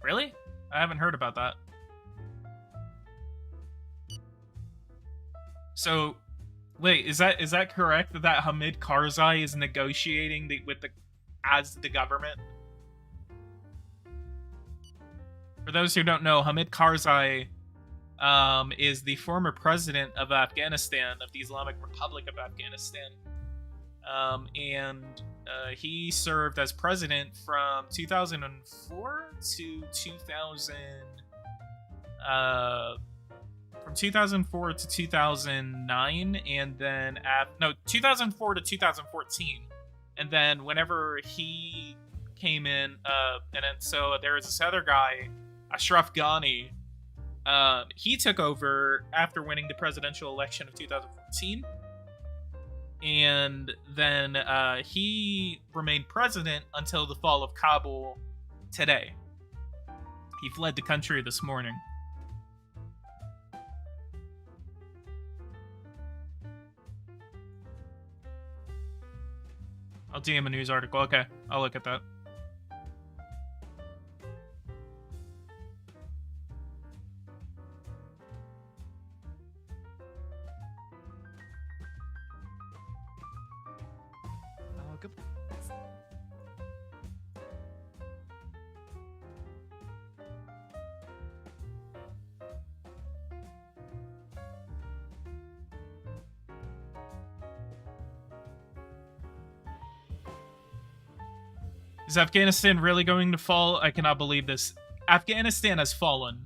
Really? I haven't heard about that. So, wait, is that correct? That Hamid Karzai is negotiating as the government? For those who don't know, Hamid Karzai is the former president of Afghanistan, of the Islamic Republic of Afghanistan. And he served as president from 2004 to 2004 to 2009, and then 2004 to 2014, and then whenever he came in, and then so there was this other guy, Ashraf Ghani. He took over after winning the presidential election of 2014. And then he remained president until the fall of Kabul today. He fled the country this morning. I'll DM a news article. Okay, I'll look at that. Is Afghanistan really going to fall? I cannot believe this. Afghanistan has fallen.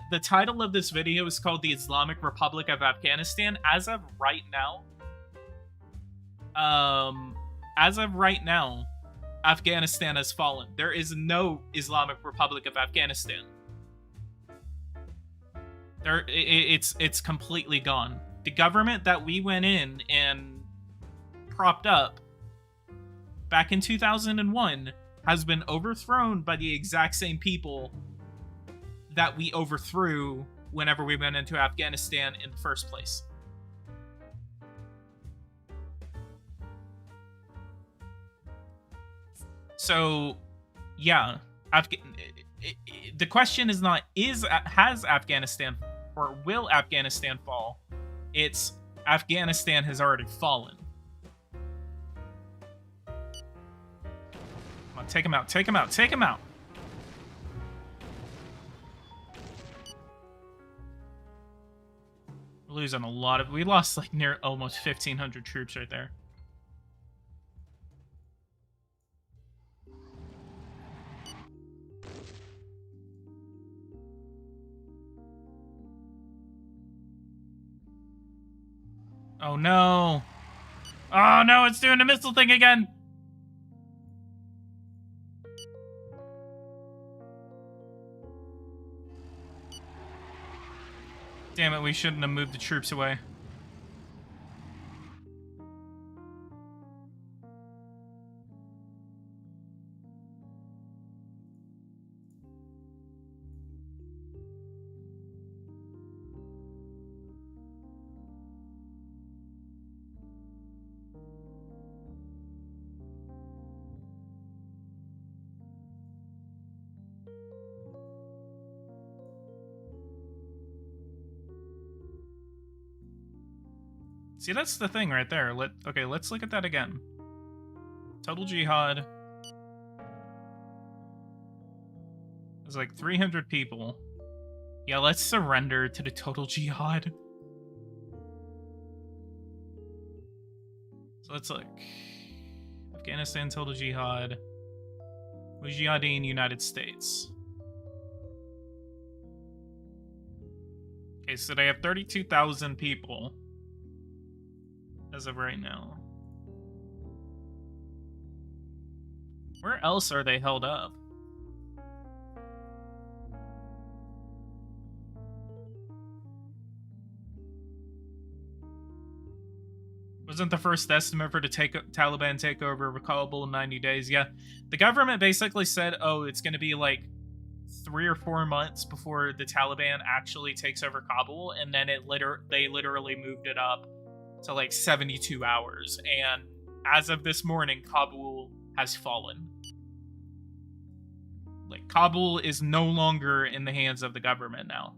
The title of this video is called the Islamic Republic of Afghanistan. As of right now, Afghanistan has fallen. There is no Islamic Republic of Afghanistan. It's completely gone. The government that we went in and propped up back in 2001 has been overthrown by the exact same people that we overthrew whenever we went into Afghanistan in the first place. So, yeah, the question is not has Afghanistan or will Afghanistan fall? It's Afghanistan has already fallen. Come on, take him out, take him out, take him out. We're losing a lot of... We lost like near almost 1,500 troops right there. Oh no! Oh no, it's doing the missile thing again! Damn it, we shouldn't have moved the troops away. See, that's the thing right there. Okay, let's look at that again. Total jihad. There's like 300 people. Yeah, let's surrender to the total jihad. So let's look. Afghanistan, total jihad. Mujahideen, United States. Okay, so they have 32,000 people. as of right now. Where else are they held up? Wasn't the first estimate for the Taliban takeover recallable in 90 days? Yeah. The government basically said, oh, it's going to be like 3 or 4 months before the Taliban actually takes over Kabul, and then they literally moved it up to like 72 hours. And as of this morning, Kabul has fallen. Like, Kabul is no longer in the hands of the government now.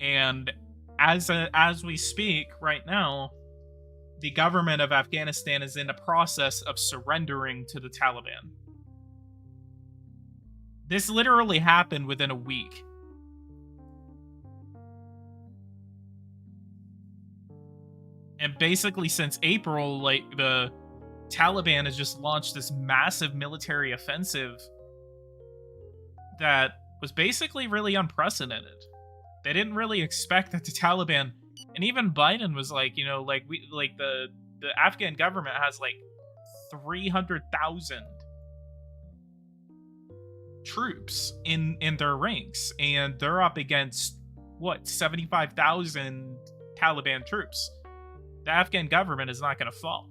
And as we speak right now, the government of Afghanistan is in the process of surrendering to the Taliban. This literally happened within a week. And basically since April, like, the Taliban has just launched this massive military offensive that was basically really unprecedented. They didn't really expect that the Taliban, and even Biden was like, you know, like the Afghan government has like 300,000 troops in their ranks, and they're up against what, 75,000 Taliban troops. The Afghan government is not going to fall.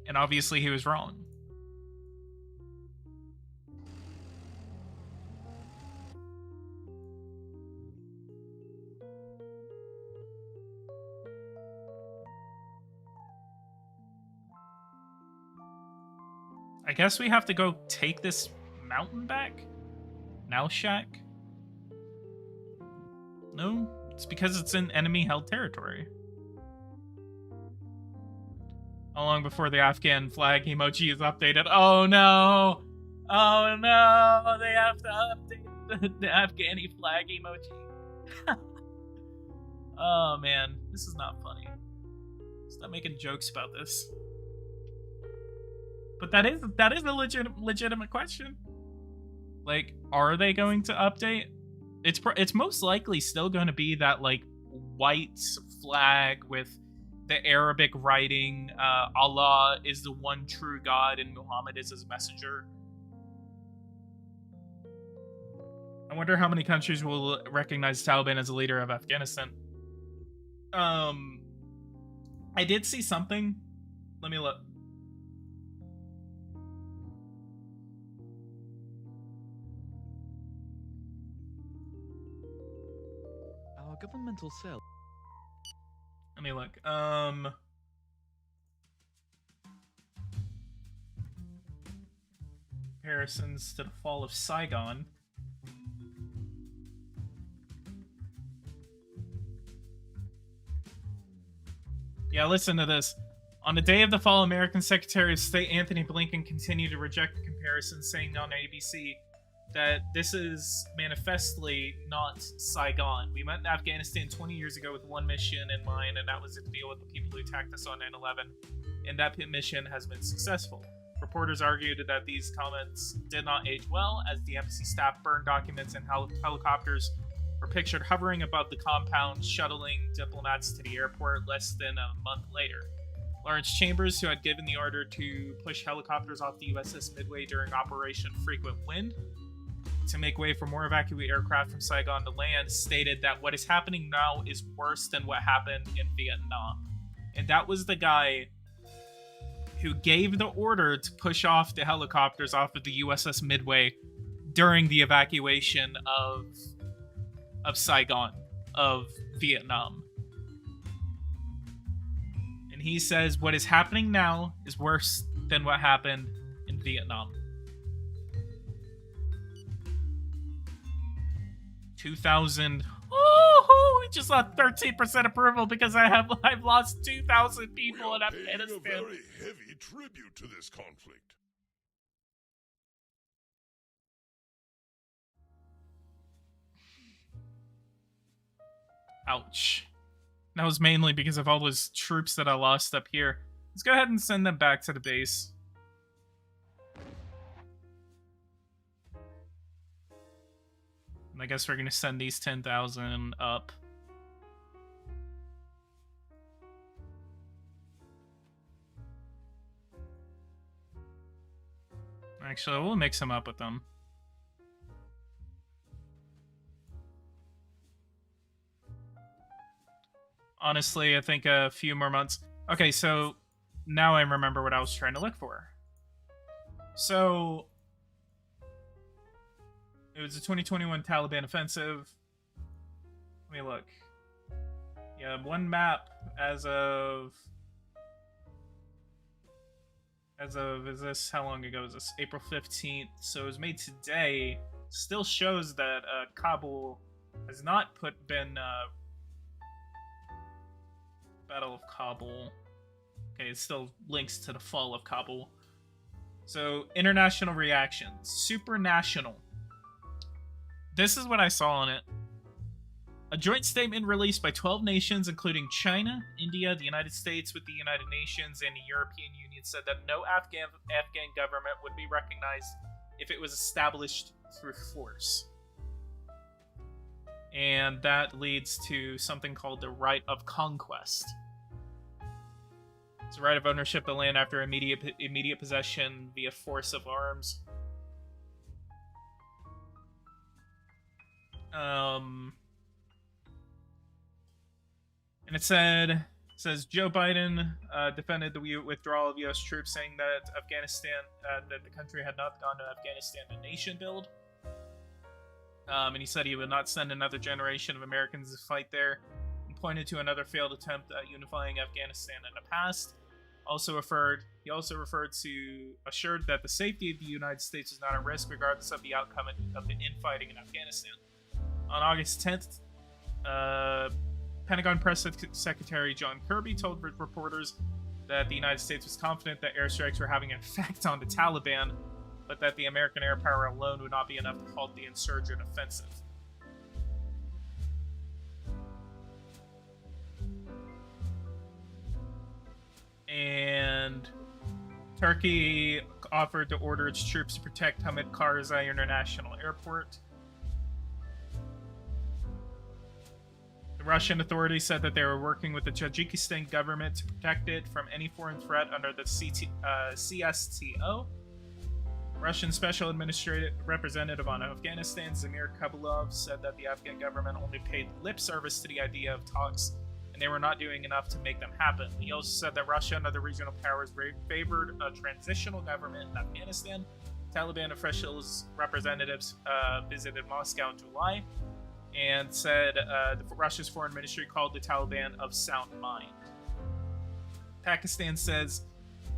And obviously he was wrong. I guess we have to go take this mountain back? Now Shack? No, it's because it's in enemy-held territory. How long before the Afghan flag emoji is updated? Oh no! Oh no! They have to update the Afghani flag emoji. Oh man, this is not funny. Stop making jokes about this. But that is a legitimate question. Like, are they going to update? It's most likely still going to be that like white flag with the Arabic writing, Allah is the one true God and Muhammad is his messenger. I wonder how many countries will recognize Taliban as a leader of Afghanistan. I did see something. Let me look. Our governmental cell. Let me look. Comparisons to the fall of Saigon. Yeah, listen to this. On the day of the fall, American Secretary of State Anthony Blinken continued to reject the comparison, saying on ABC that this is manifestly not Saigon. We went to Afghanistan 20 years ago with one mission in mind, and that was to deal with the people who attacked us on 9/11, and that mission has been successful. Reporters argued that these comments did not age well, as the embassy staff burned documents and helicopters were pictured hovering above the compound, shuttling diplomats to the airport less than a month later. Lawrence Chambers, who had given the order to push helicopters off the USS Midway during Operation Frequent Wind to make way for more evacuee aircraft from Saigon to land, stated that what is happening now is worse than what happened in Vietnam. And that was the guy who gave the order to push off the helicopters off of the USS Midway during the evacuation of Saigon, of Vietnam. And he says what is happening now is worse than what happened in Vietnam. 2,000. Oh, we just lost 13% approval because I've lost 2,000 people in Afghanistan. Paying a very heavy tribute to this conflict. Ouch. That was mainly because of all those troops that I lost up here. Let's go ahead and send them back to the base. I guess we're gonna send these 10,000 up. Actually, we'll mix them up with them. Honestly, I think a few more months. Okay, so now I remember what I was trying to look for. So it was a 2021 Taliban offensive. Let me look. Yeah, one map as of is this, how long ago is this? April 15th. So it was made today. Still shows that Kabul has not been Battle of Kabul. Okay, it still links to the fall of Kabul. So, international reactions. Supranational. This is what I saw on it. A joint statement released by 12 nations, including China, India, the United States with the United Nations, and the European Union, said that no Afghan government would be recognized if it was established through force. And that leads to something called the right of conquest. It's the right of ownership of the land after immediate possession via force of arms. And it says Joe Biden defended the withdrawal of U.S. troops, saying that that the country had not gone to Afghanistan to nation build. And he said he would not send another generation of Americans to fight there, and pointed to another failed attempt at unifying Afghanistan in the past. He also assured that the safety of the United States is not at risk regardless of the outcome of the infighting in Afghanistan. On August 10th, Pentagon Press Secretary John Kirby told reporters that the United States was confident that airstrikes were having an effect on the Taliban, but that the American air power alone would not be enough to halt the insurgent offensive. And Turkey offered to order its troops to protect Hamid Karzai International Airport. The Russian authorities said that they were working with the Tajikistan government to protect it from any foreign threat under the CSTO. Russian Special Representative on Afghanistan, Zamir Kabulov, said that the Afghan government only paid lip service to the idea of talks, and they were not doing enough to make them happen. He also said that Russia and other regional powers favored a transitional government in Afghanistan. Taliban officials representatives visited Moscow in July and said Russia's foreign ministry called the Taliban of sound mind. Pakistan says,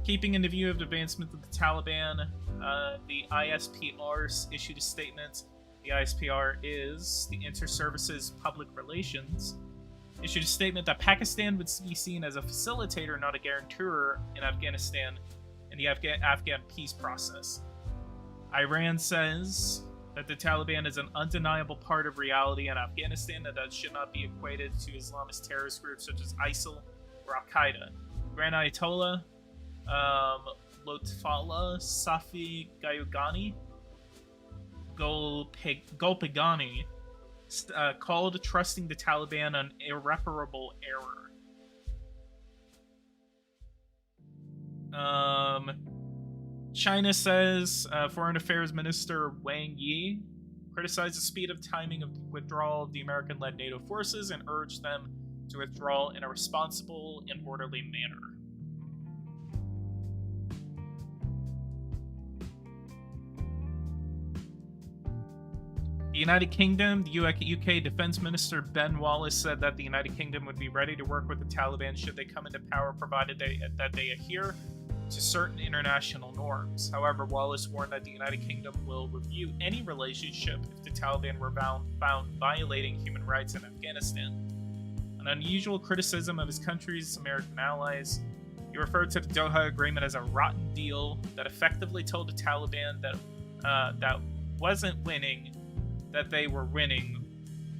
keeping in the view of the advancement of the Taliban, the ISPR issued a statement. The ISPR is the Inter-Services Public Relations. Issued a statement that Pakistan would be seen as a facilitator, not a guarantor, in Afghanistan and the Afghan peace process. Iran says that the Taliban is an undeniable part of reality in Afghanistan and that should not be equated to Islamist terrorist groups such as ISIL or Al-Qaeda. Grand Ayatollah Lotfallah Safi Golpagani called trusting the Taliban an irreparable error. China says Foreign Affairs Minister Wang Yi criticized the speed of timing of withdrawal of the American-led NATO forces and urged them to withdraw in a responsible and orderly manner. The United Kingdom, the UK Defense Minister Ben Wallace said that the United Kingdom would be ready to work with the Taliban should they come into power, provided that they adhere to certain international norms. However, Wallace warned that the United Kingdom will review any relationship if the Taliban were found violating human rights in Afghanistan. An unusual criticism of his country's American allies, he referred to the Doha Agreement as a rotten deal that effectively told the Taliban that wasn't winning, that they were winning.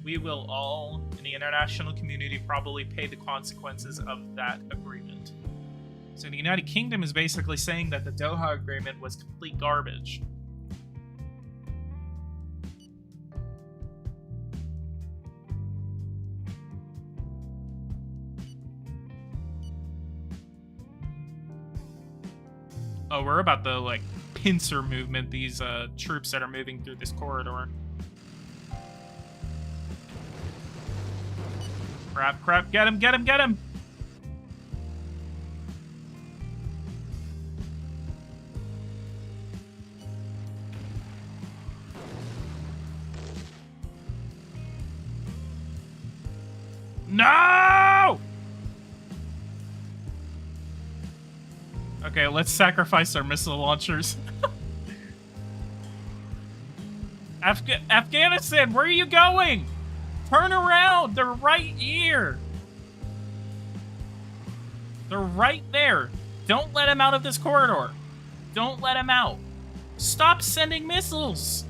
We will all, in the international community, probably pay the consequences of that agreement. So the United Kingdom is basically saying that the Doha Agreement was complete garbage. Oh, we're about the, like, pincer movement, these troops that are moving through this corridor. Crap, crap, get him, get him, get him! No! Okay, let's sacrifice our missile launchers. Afghanistan, where are you going? Turn around! They're right here! They're right there. Don't let him out of this corridor. Don't let him out. Stop sending missiles!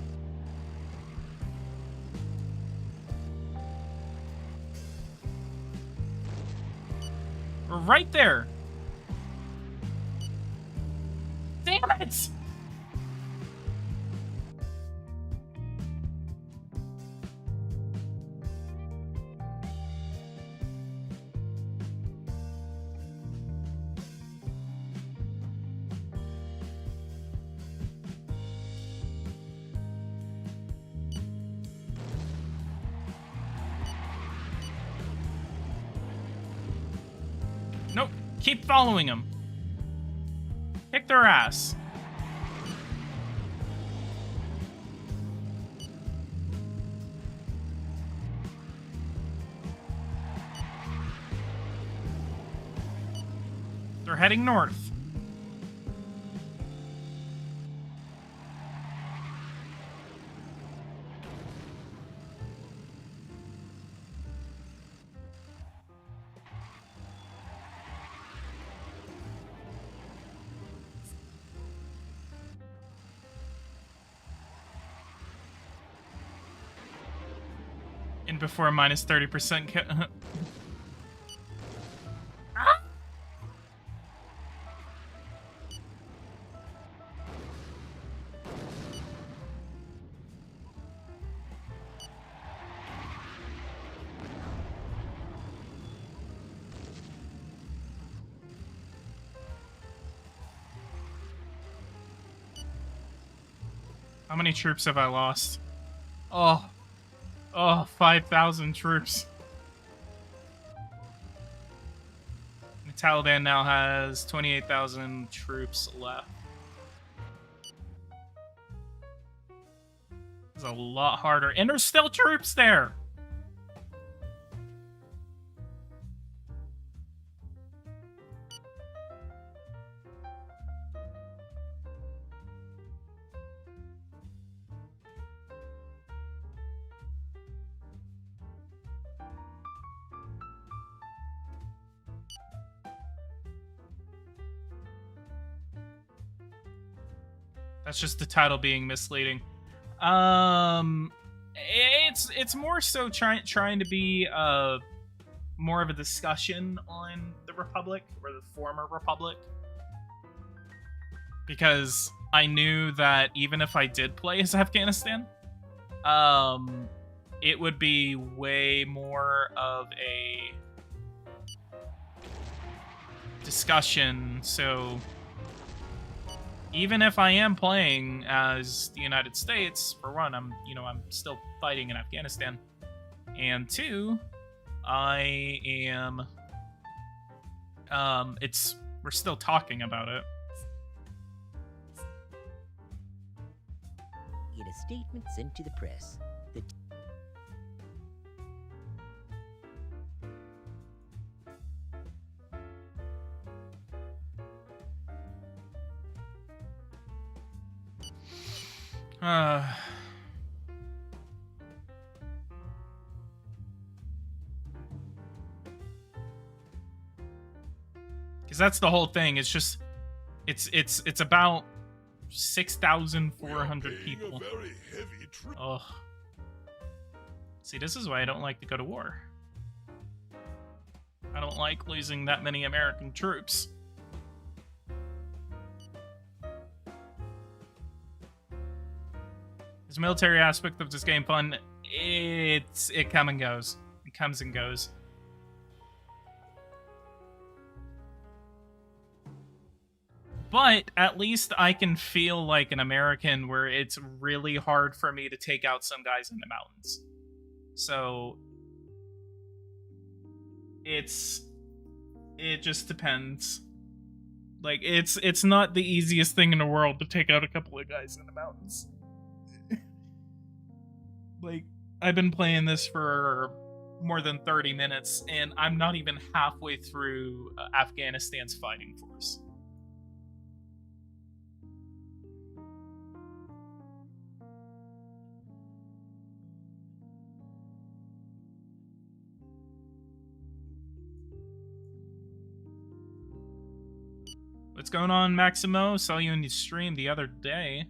We're right there. Damn it! Nope. Keep following them. Kick their ass. They're heading north. And before minus 30%. How many troops have I lost? Oh. Oh, 5,000 troops. The Taliban now has 28,000 troops left. It's a lot harder. And there's still troops there! That's just the title being misleading. It's more so trying to be more of a discussion on the Republic or the former Republic, because I knew that even if I did play as Afghanistan, it would be way more of a discussion. So even if I am playing as the United States, for one, I'm still fighting in Afghanistan, and two, I am, we're still talking about it. In a statement sent to the press, the because that's the whole thing. It's just, it's about 6,400 people. Ugh. See, this is why I don't like to go to war. I don't like losing that many American troops. Is the military aspect of this game fun? It comes and goes. It comes and goes. But at least I can feel like an American where it's really hard for me to take out some guys in the mountains. So it just depends. Like it's not the easiest thing in the world to take out a couple of guys in the mountains. Like, I've been playing this for more than 30 minutes and I'm not even halfway through Afghanistan's fighting force. What's going on, Maximo? Saw you in the stream the other day.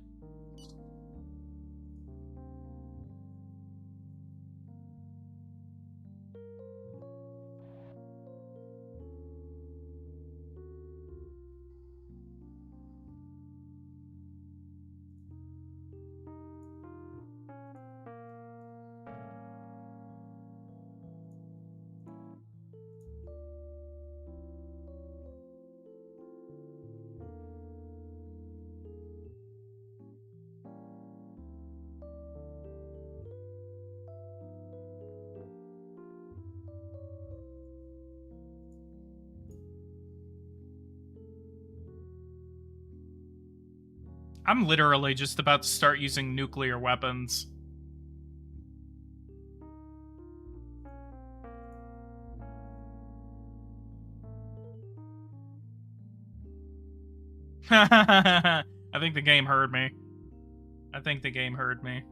I'm literally just about to start using nuclear weapons. I think the game heard me. I think the game heard me.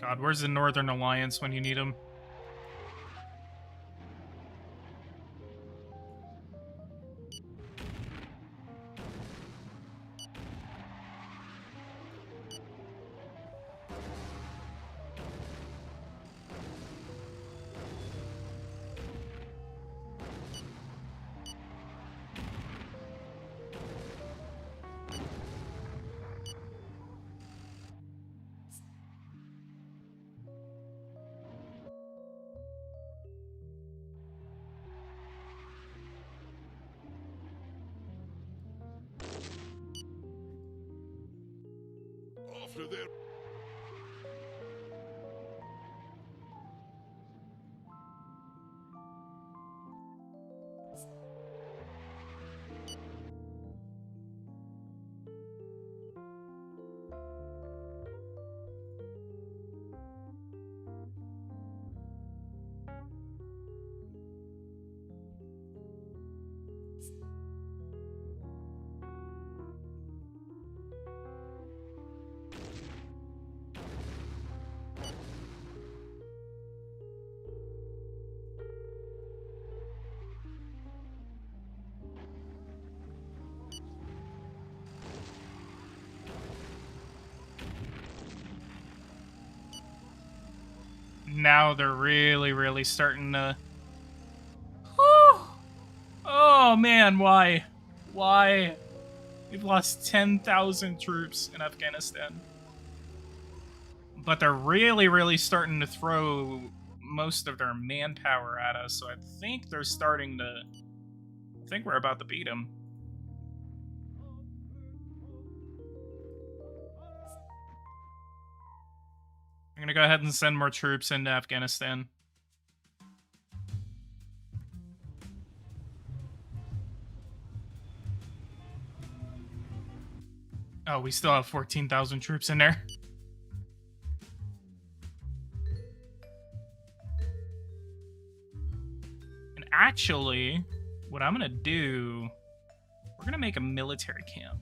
God, where's the Northern Alliance when you need them? After their Now they're really starting to... Whew. Oh man, why? Why? We've lost 10,000 troops in Afghanistan. But they're really starting to throw most of their manpower at us, so I think they're starting to... I think we're about to beat them. I'm gonna go ahead and send more troops into Afghanistan. Oh, we still have 14,000 troops in there. And actually, what I'm gonna do We're gonna make a military camp.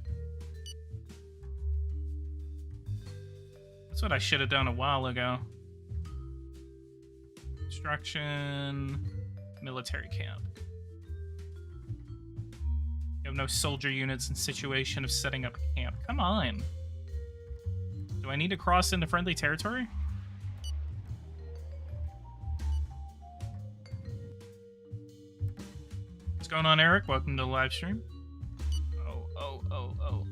That's what I should have done a while ago. Construction, military camp. You have no soldier units in situation of setting up camp. Come on. Do I need to cross into friendly territory? What's going on, Eric? Welcome to the live stream. Oh.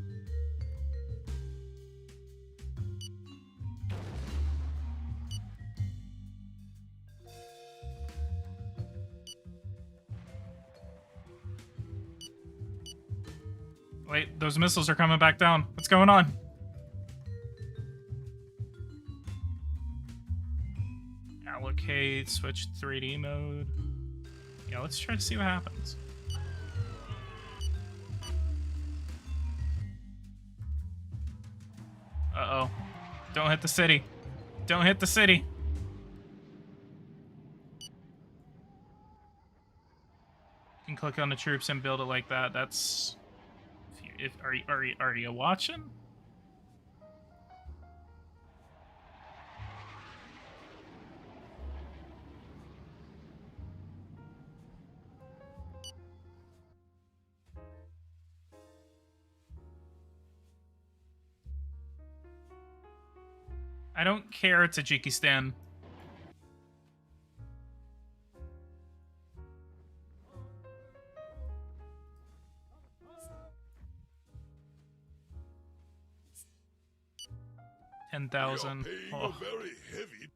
Wait, those missiles are coming back down. What's going on? Allocate, switch 3D mode. Yeah, let's try to see what happens. Uh-oh. Don't hit the city. Don't hit the city. You can click on the troops and build it like that. That's... Are you watching? I don't care, Tajikistan. $10,000. Oh. Very heavy.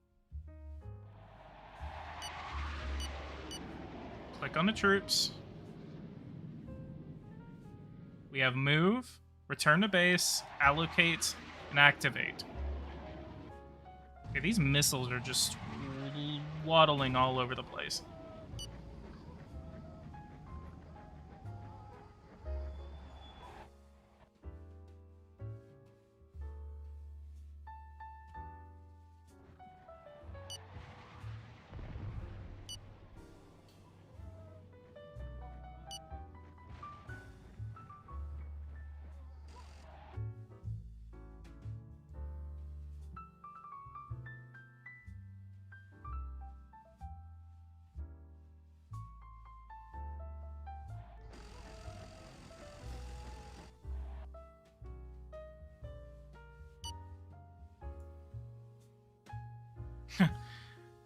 Click on the troops. We have move, return to base, allocate, and activate. Okay, these missiles are just waddling all over the place.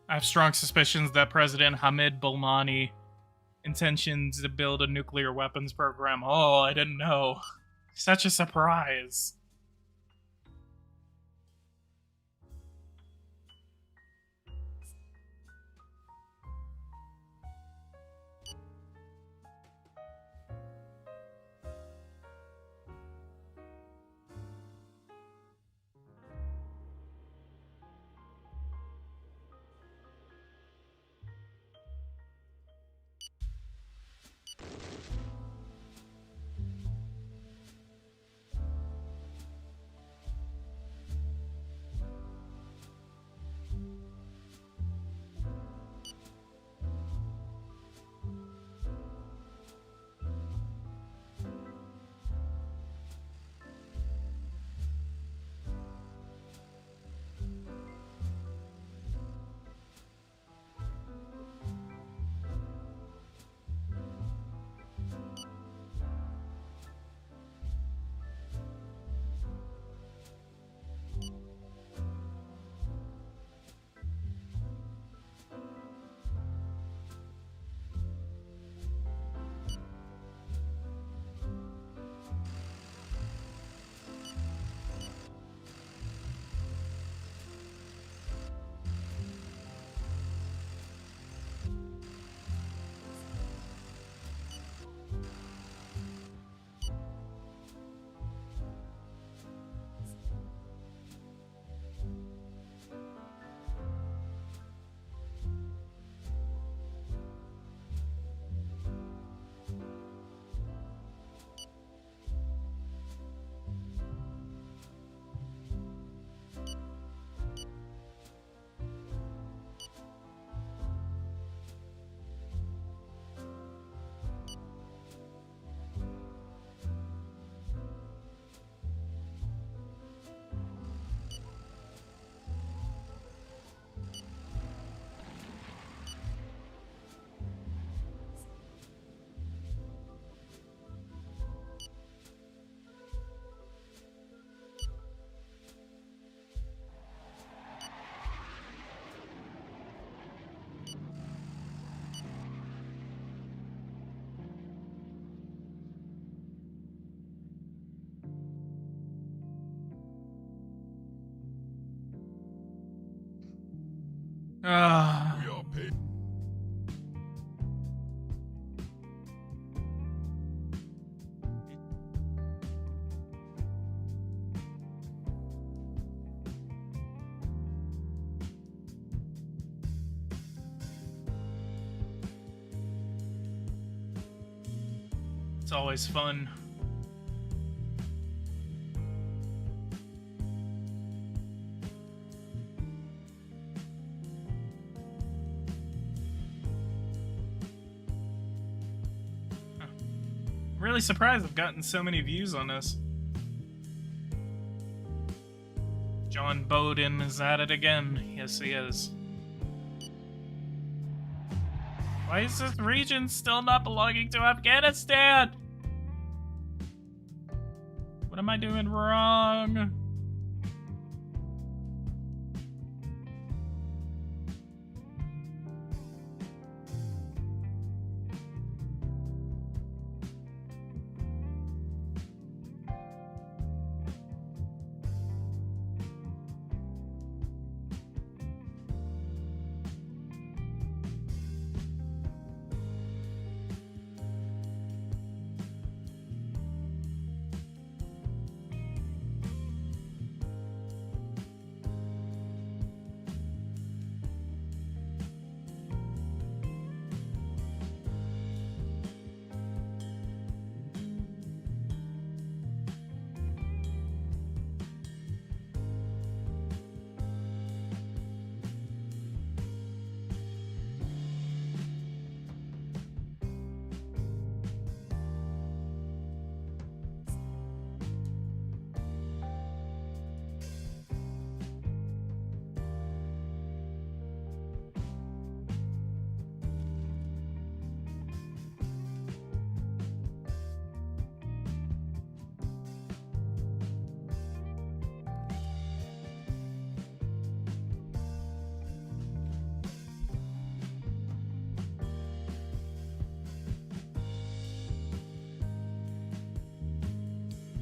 I have strong suspicions that President Hamid Bolmani intentions to build a nuclear weapons program. Oh, I didn't know. Such a surprise. Ah. We are paid. It's always fun. I'm really surprised I've gotten so many views on this. John Bowden is at it again. Yes, he is. Why is this region still not belonging to Afghanistan? What am I doing wrong?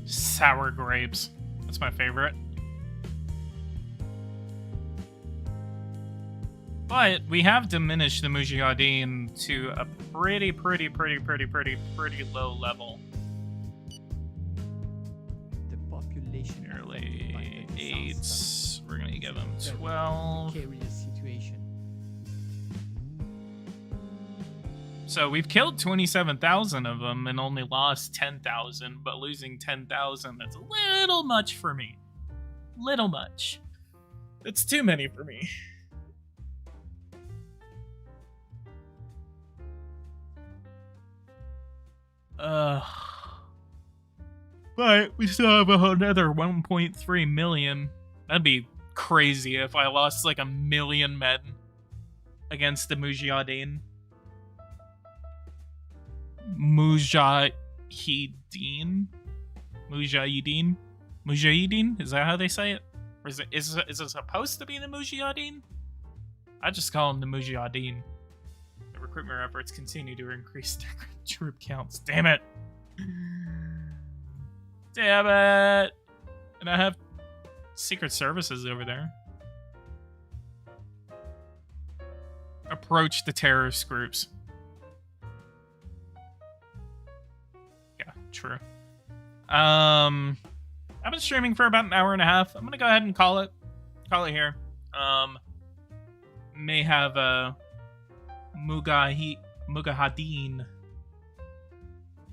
Sour grapes. That's my favorite. But we have diminished the Mujahideen to a pretty low level. The population Nearly 8. We're gonna give them Very 12. precarious situation. So we've killed 27,000 of them and only lost 10,000, but losing 10,000, that's a little much for me. Little much. It's too many for me. But we still have another 1.3 million. That'd be crazy if I lost like 1 million men against the Mujahideen. Mujahideen? Mujahideen? Mujahideen? Is that how they say it? Or is it supposed to be the Mujahideen? I just call them the Mujahideen. The recruitment efforts continue to increase troop counts. Damn it. Damn it. And I have secret services over there. Approach the terrorist groups. Yeah, true. I've been streaming for about an hour and a half. I'm gonna go ahead and call it here. May have a Mujahideen.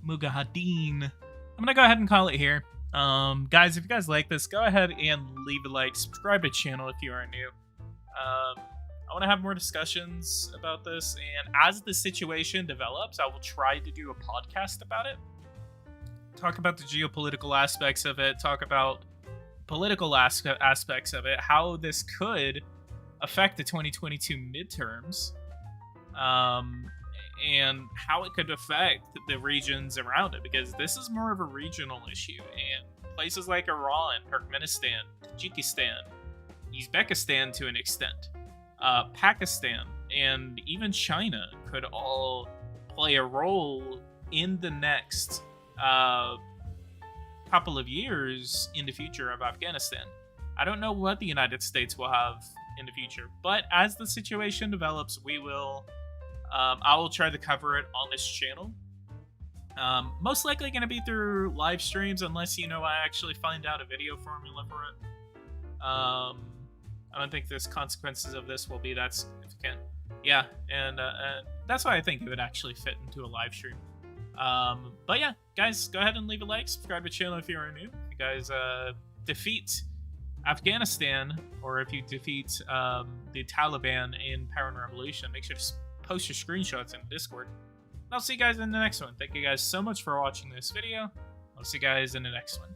I'm gonna go ahead and call it here. Guys, if you guys like this, go ahead and leave a like, subscribe to the channel if you are new. I want to have more discussions about this, and as the situation develops, I will try to do a podcast about it. Talk about the geopolitical aspects of it, talk about political aspects of it, how this could affect the 2022 midterms, and how it could affect the regions around it, because this is more of a regional issue, and places like Iran, Turkmenistan, Tajikistan, Uzbekistan to an extent, Pakistan, and even China could all play a role in the next couple of years in the future of Afghanistan. I don't know what the United States will have in the future. But as the situation develops, we will. I will try to cover it on this channel. Most likely going to be through live streams, unless I actually find out a video formula for it. I don't think there's consequences of this will be that significant. Yeah, and that's why I think it would actually fit into a live stream. But yeah, guys, go ahead and leave a like, subscribe to the channel if you are new. If you guys defeat Afghanistan, or if you defeat the Taliban in Power and Revolution, make sure to post your screenshots in Discord. And I'll see you guys in the next one. Thank you guys so much for watching this video. I'll see you guys in the next one.